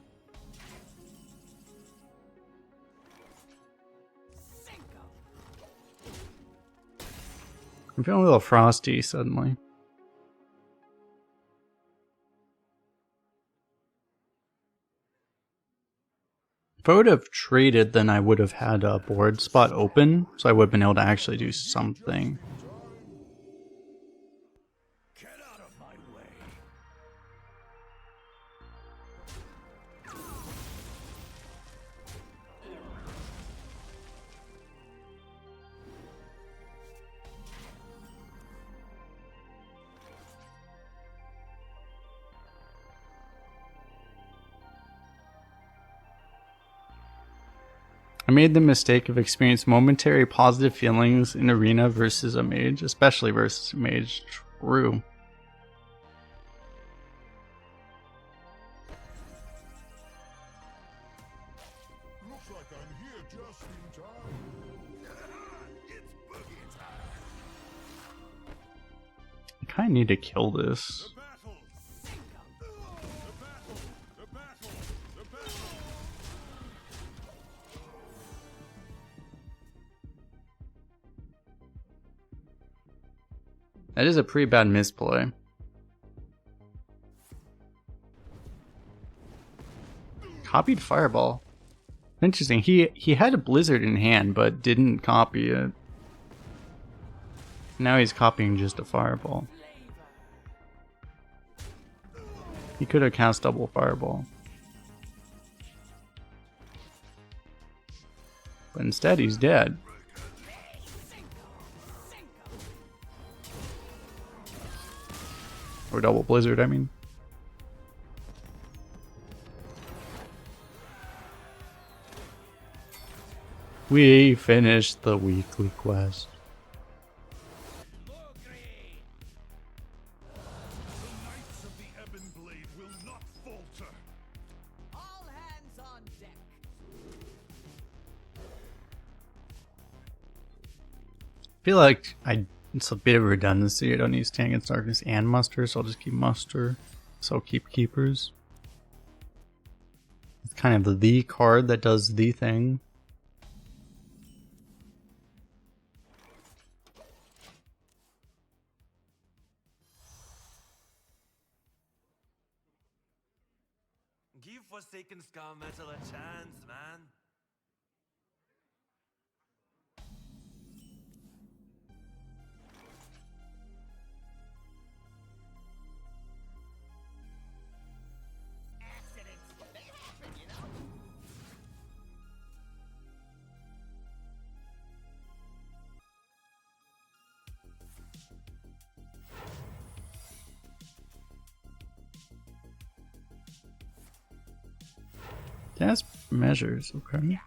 I'm feeling a little frosty suddenly. If I would have traded, then I would have had a board spot open, so I would have been able to actually do something. Get out of my way. I made the mistake of experiencing momentary positive feelings in arena versus a mage, especially versus a mage. True. Looks like I'm here just in time. It's boogie time. I kind of need to kill this. The battle. The battle. The battle. The battle. That is a pretty bad misplay. Copied Fireball. Interesting. He had a Blizzard in hand, but didn't copy it. Now he's copying just a Fireball. He could have cast double Fireball. But instead he's dead. Or double Blizzard, I mean. We finished the weekly quest. The Knights of the Ebon Blade will not falter. All hands on deck. I feel like it's a bit of redundancy. I don't need Stand Against Darkness and Muster, so I'll just keep Muster. So I'll keep Keepers. It's kind of the card that does the thing. Give Forsaken Scar Metal a chance, man. That's measures, okay.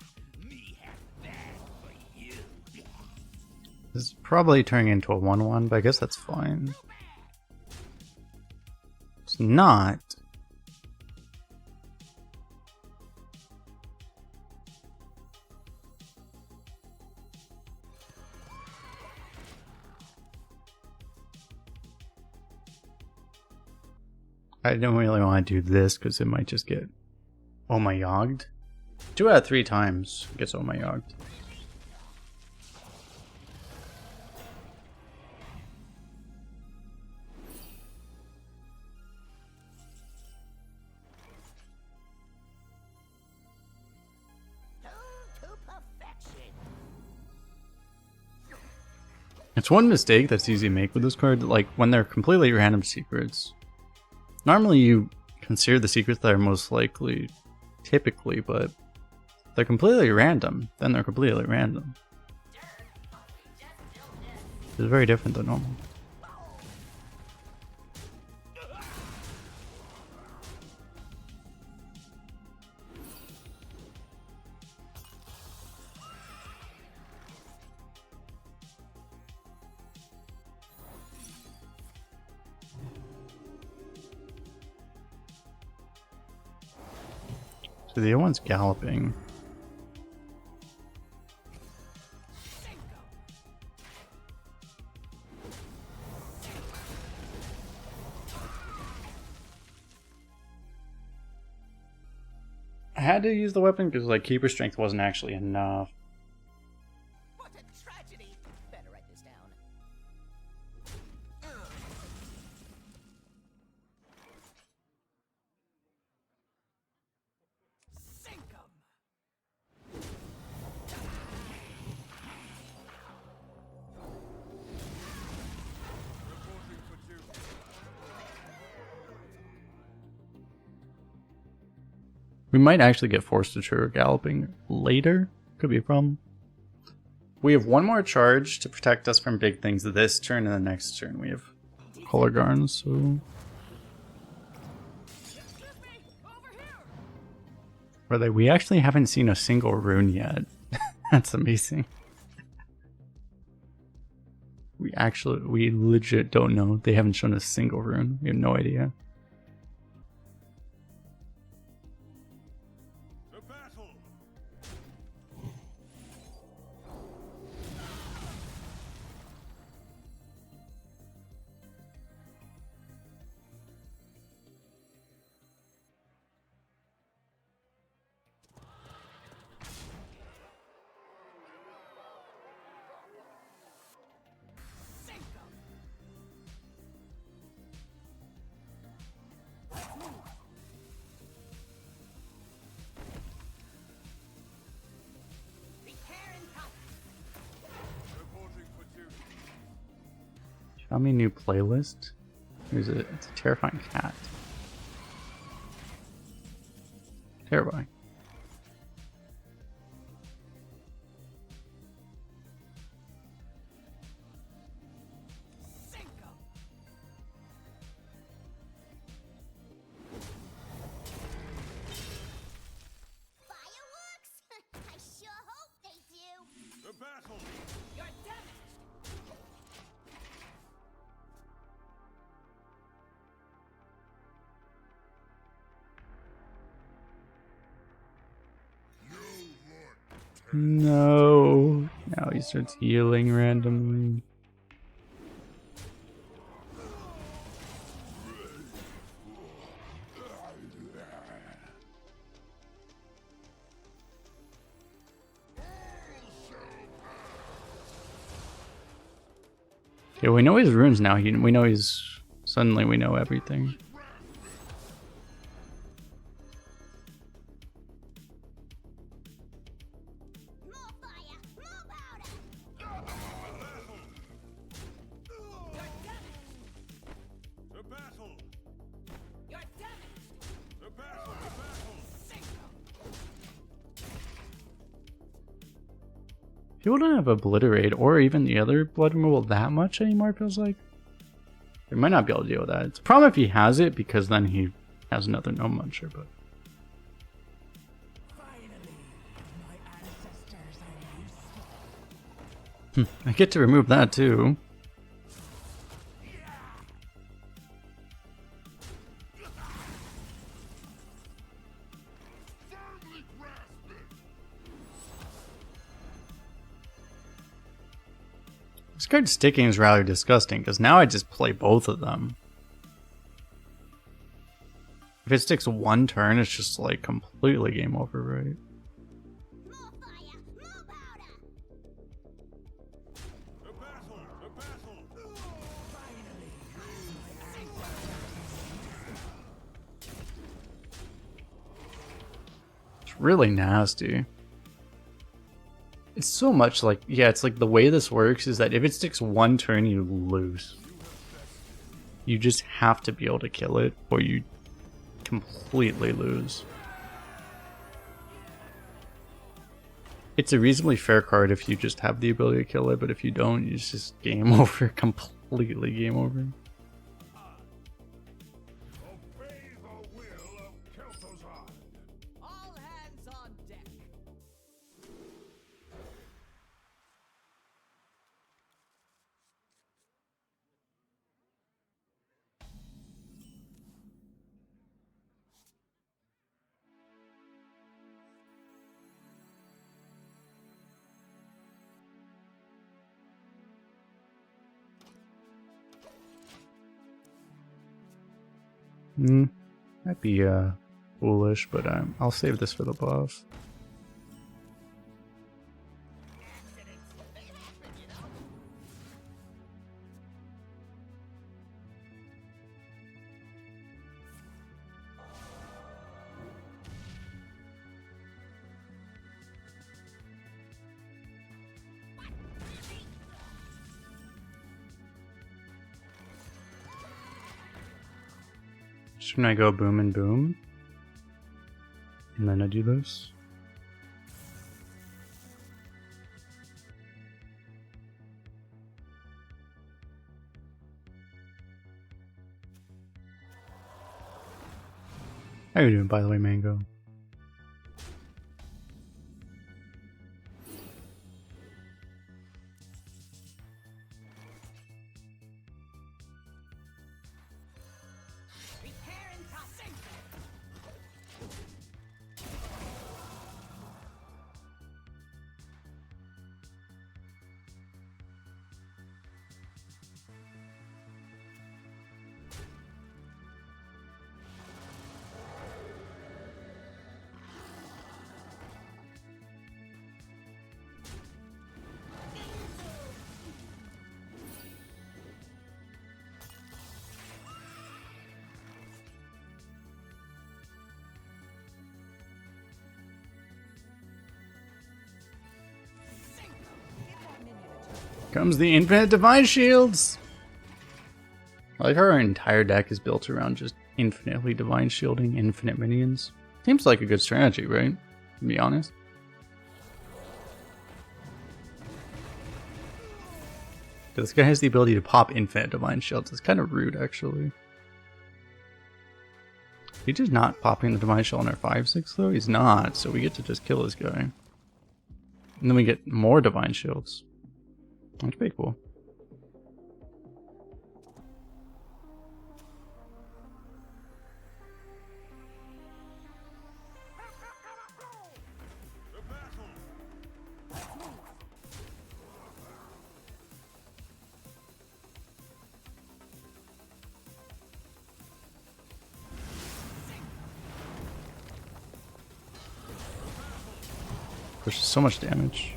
This is probably turning into a 1-1, but I guess that's fine. It's not. I don't really want to do this because it might just get Oh my yogged? 2 out of 3 times gets Oh my yogged. It's one mistake that's easy to make with this card, like when they're completely random secrets. Normally you consider the secrets that are most likely, typically, but they're completely random, then they're completely random. It's very different than normal. So the other one's galloping. I had to use the weapon because like keeper strength wasn't actually enough. What a tragedy! Better write this down. Sink 'em! Reporting for duty. We might actually get forced to trigger galloping later. Could be a problem. We have one more charge to protect us from big things this turn, and the next turn we have Color Garns, so... Excuse me, over here. Are they? We actually haven't seen a single rune yet. That's amazing. We legit don't know. They haven't shown a single rune. We have no idea. The battle. Sink 'em! Repair and cut. Reporting for duty. Show me new playlist. Who's it? It's a terrifying cat. Terrifying. Sink 'em! Fireworks? I sure hope they do. The battle. You're damaged! No. Now he starts healing randomly. Okay, we know his runes now. We know he's... Suddenly we know everything. More fire, more powder. The battle. You're damaged! The battle. The battle. Sink 'em! People don't have Obliterate or even the other blood removal that much anymore, it feels like. They might not be able to deal with that. It's a problem if he has it, because then he has another no muncher, but... Finally, my ancestors are used. I get to remove that too. Firmly grasp it. This card sticking is rather disgusting, because now I just play both of them. If it sticks one turn, it's just like completely game over, right? More fire, more powder. The battle. The battle. It's really nasty. It's so much like, yeah, it's like the way this works is that if it sticks one turn, you lose. You just have to be able to kill it, or you completely lose. It's a reasonably fair card if you just have the ability to kill it, but if you don't, it's just game over, completely game over. Obey the will of Kel'Thuzad. All hands on deck. Might be foolish, but I'll save this for the boss. Shouldn't I go boom and boom? And then I do this? How are you doing, by the way, Mango? Prepare and toss. Comes the infinite divine shields! I like how our entire deck is built around just infinitely divine shielding infinite minions. Seems like a good strategy, right? To be honest. This guy has the ability to pop infinite divine shields. It's kind of rude, actually. He just not popping the divine shield on our 5/6 though? He's not, so we get to just kill this guy. And then we get more divine shields. That's pretty cool. The battle. Pushes so much damage.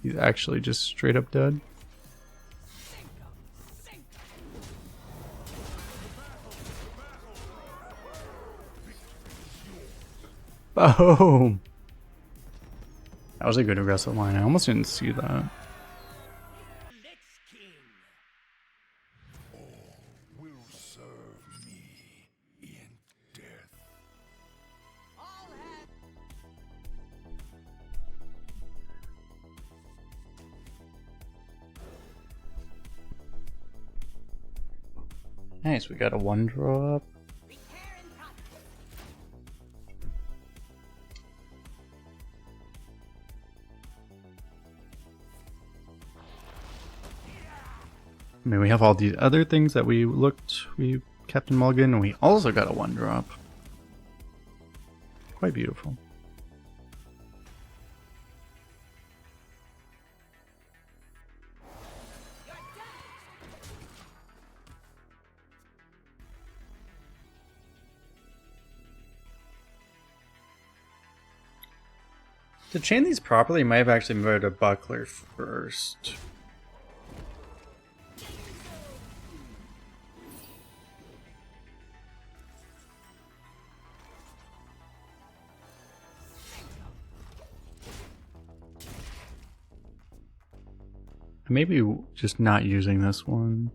He's actually just straight up dead. Boom! That was a good aggressive line. I almost didn't see that. Will serve me in death. All hands. Nice, we got a 1-drop. Prepare and toss. I mean, we have all these other things that we kept in mulligan, and we also got a 1-drop. Quite beautiful. To chain these properly, you might have actually moved a buckler first. Maybe just not using this one.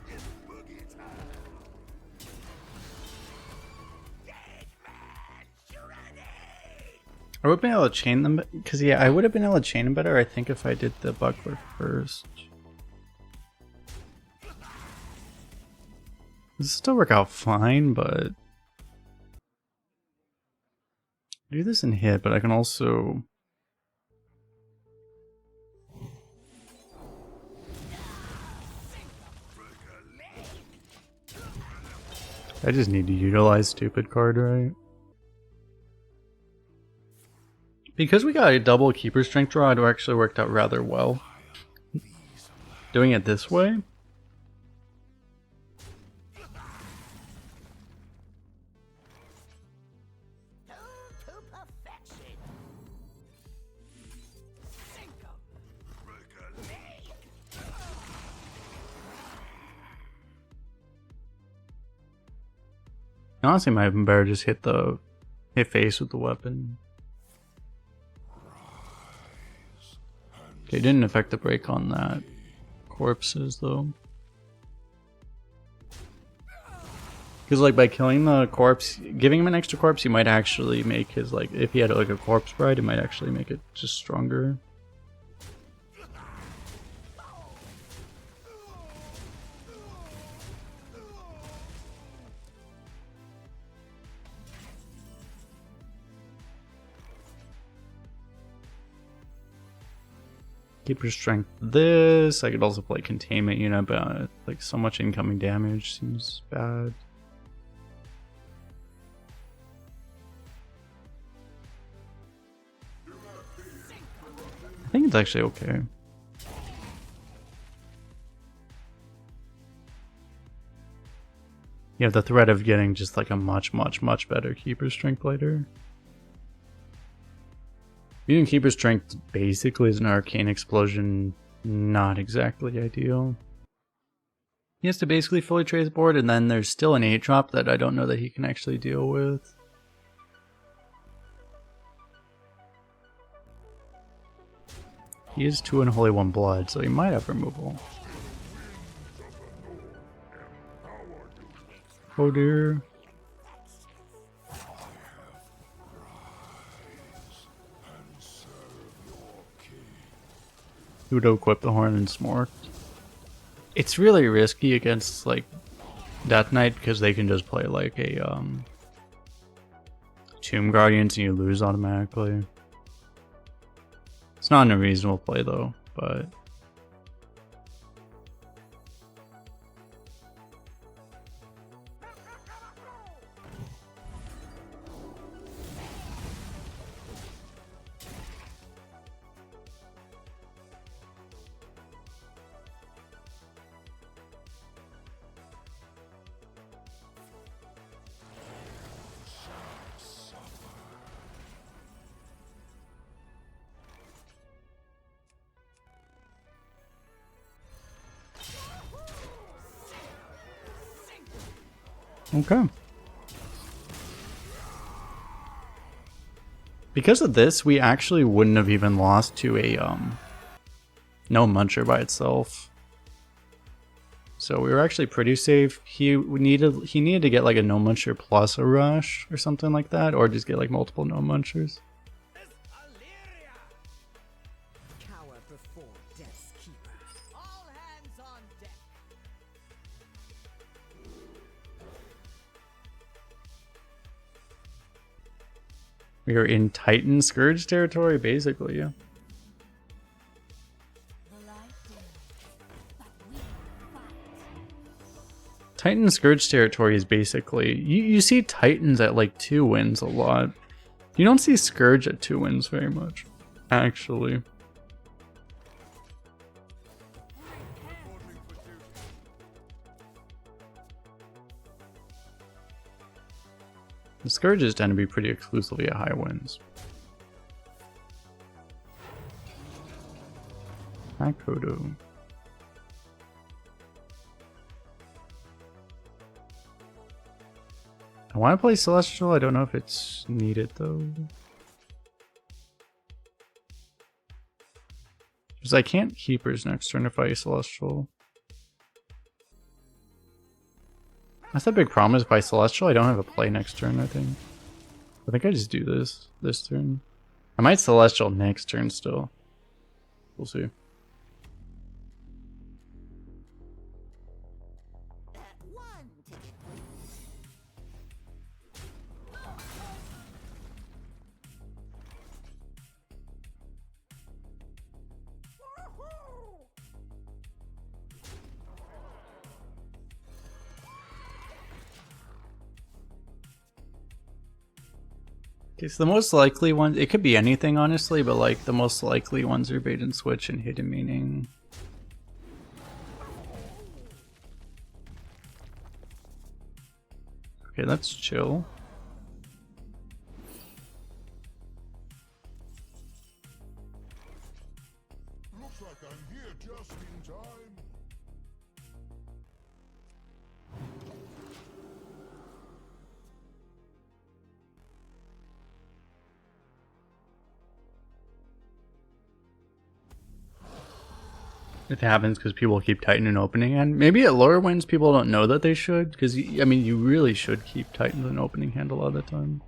It's boogie time. I would have been able to chain them, because yeah, I would have been able to chain them better, I think, if I did the buckler first. This still work out fine, but do this and hit, but I can also I just need to utilize stupid card, right? Because we got a double keeper strength draw, it actually worked out rather well. Doing it this way. Honestly, might have been better just hit face with the weapon. Okay, didn't affect the break on that. Corpses though. Because like by killing the corpse, giving him an extra corpse, you might actually make his, like, if he had like a corpse bride, it might actually make it just stronger. Keeper strength this. I could also play containment unit, but like so much incoming damage seems bad. I think it's actually okay. You have the threat of getting just like a much better keeper strength later. Using keeper strength basically is an arcane explosion, not exactly ideal. He has to basically fully trade his board, and then there's still an 8-drop that I don't know that he can actually deal with. He is 2 Unholy 1 Blood, so he might have removal. Oh dear. He would equip the horn and smork. It's really risky against like Death Knight because they can just play like a Tomb Guardians and you lose automatically. It's not an unreasonable play though, but okay. Because of this, we actually wouldn't have even lost to a no muncher by itself. So we were actually pretty safe. He needed to get like a no muncher plus a rush or something like that, or just get like multiple no munchers. Cower before Death's Keeper. All hands on deck. We are in Titan Scourge territory, basically, yeah. The light dims, but we fight. Titan Scourge territory is basically... You see Titans at like 2 wins a lot. You don't see Scourge at 2 wins very much, actually. The Scourges tend to be pretty exclusively at high wins. Hakodo. I want to play Celestial. I don't know if it's needed though. Because I can't Keepers next turn if I Celestial. That's the big problem is by Celestial I don't have a play next turn, I think. I just do this turn. I might Celestial next turn still. We'll see. One ticket, please. Okay, so the most likely ones, it could be anything honestly, but like the most likely ones are bait and switch and hidden meaning. Okay, that's chill. Looks like I'm here just in time. It happens because people keep Titan in opening hand. Maybe at lower wins people don't know that they should, because I mean you really should keep Titans in opening hand a lot of the time.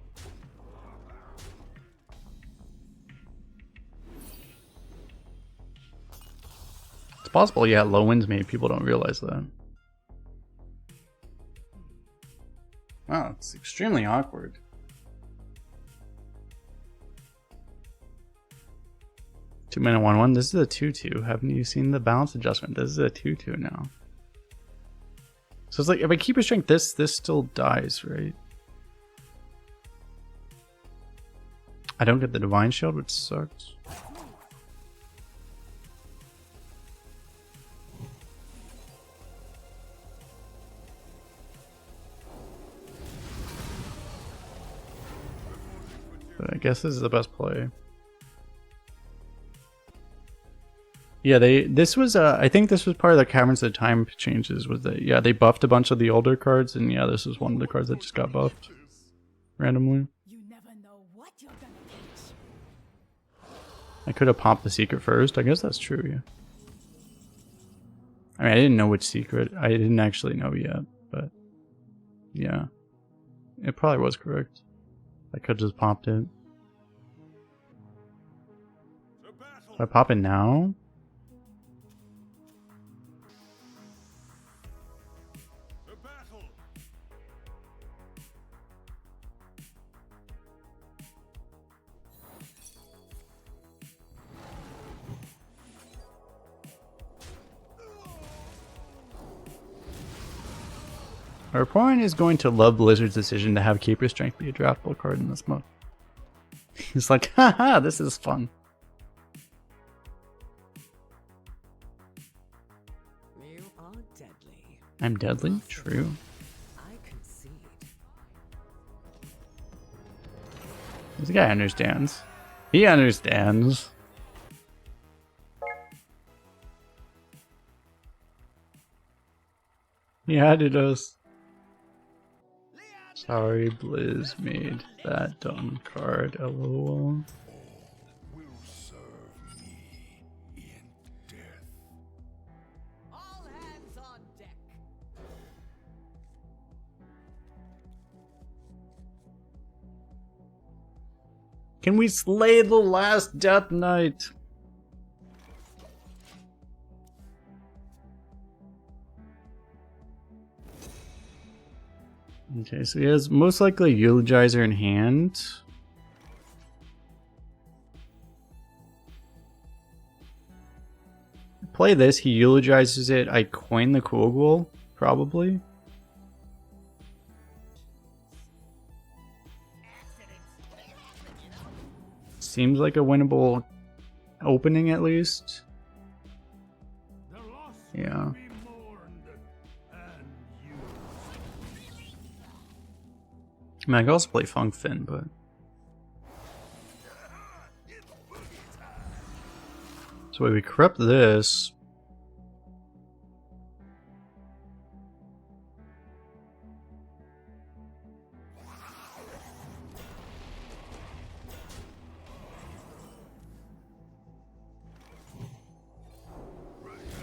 It's possible, yeah, at low wins maybe people don't realize that. Wow, it's extremely awkward. Two-mana 1/1. This is a 2/2. Haven't you seen the balance adjustment? This is a 2/2 now. So it's like if I keep a strength, this still dies, right? I don't get the Divine Shield, which sucks. But I guess this is the best play. Yeah, this was I think this was part of the Caverns of Time changes, was that yeah, they buffed a bunch of the older cards, and yeah, this is one of the cards that just got buffed randomly. You never know what you're gonna catch. I could have popped the secret first. I guess that's true, yeah. I mean, I didn't know which secret. I didn't actually know yet, but yeah. It probably was correct. I could have just popped it. Do I pop it now? Our opponent is going to love Blizzard's decision to have Keeper Strength be a draftable card in this mode. He's like, haha, this is fun. You are deadly. I'm deadly? True. I concede. This guy understands. He understands. He added us. Sorry, Blizz made that dumb card. LOL. Will serve me in death. All hands on deck. Can we slay the last Death Knight? Okay, so he has most likely Eulogizer in hand. play this, he eulogizes it, I coin the Kog'Maw, probably. Seems like a winnable opening at least. The loss Yeah. will be mourned and used. I mean, I could also play Funk Fin, but... So we corrupt this.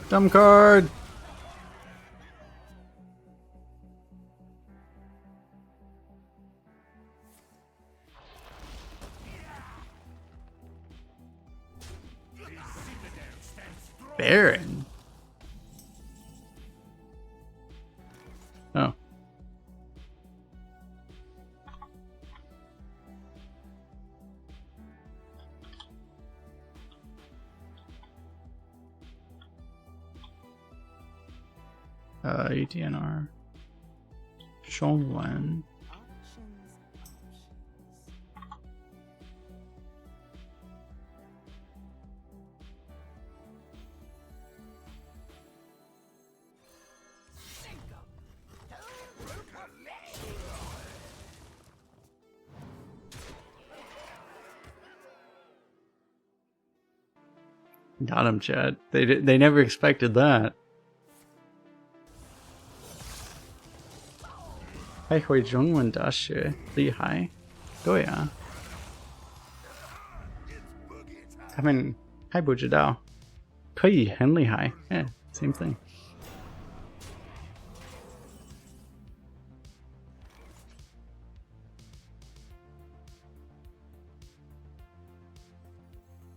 Dumb card! Baron? Oh. ATNR. Shongwen. Got him, Chad. They never expected that. 还会中文大学，厉害，对啊。他们还不知道，可以很厉害。Yeah, same thing.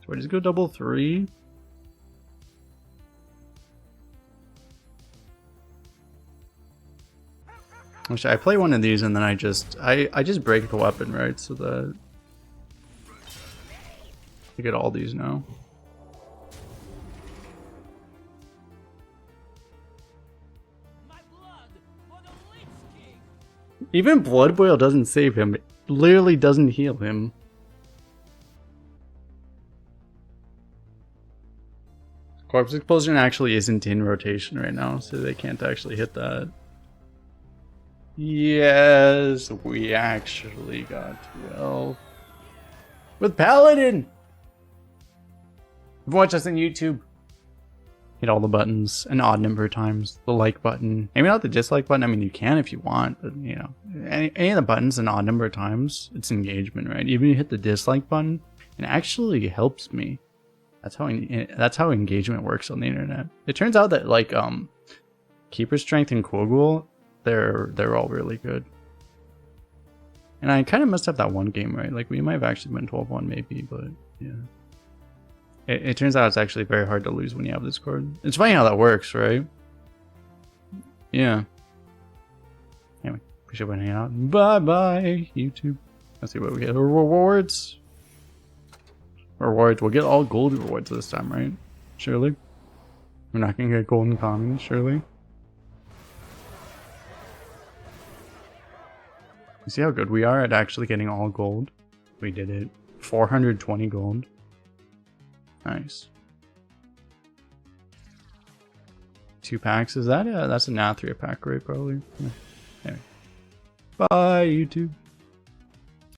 So I just go double 3. Actually, I play one of these and then I just break the weapon, right? So that I get all these now. Even Blood Boil doesn't save him. It literally doesn't heal him. Corpse Explosion actually isn't in rotation right now, so they can't actually hit that. Yes, we actually got 12. With Paladin! If you watch us on YouTube, hit all the buttons an odd number of times. The like button. Maybe not the dislike button. I mean, you can if you want, but you know, any of the buttons an odd number of times, it's engagement, right? Even if you hit the dislike button, it actually helps me. That's how engagement works on the internet. It turns out that like Keeper Strength and Kog'Maw, they're all really good. And I kind of messed up that one game, right? Like we might have actually been 12-1 maybe, but yeah. It turns out it's actually very hard to lose when you have this card. It's funny how that works, right? Yeah. Anyway, appreciate everyone hanging out. Bye bye, YouTube. Let's see what we get. Rewards. Rewards. We'll get all gold rewards this time, right? Surely. We're not gonna get golden commons, surely. You see how good we are at actually getting all gold? We did it. 420 gold. Nice. 2 packs. Is that that's a Nathria pack, right? Probably. Yeah. Anyway. Bye, YouTube.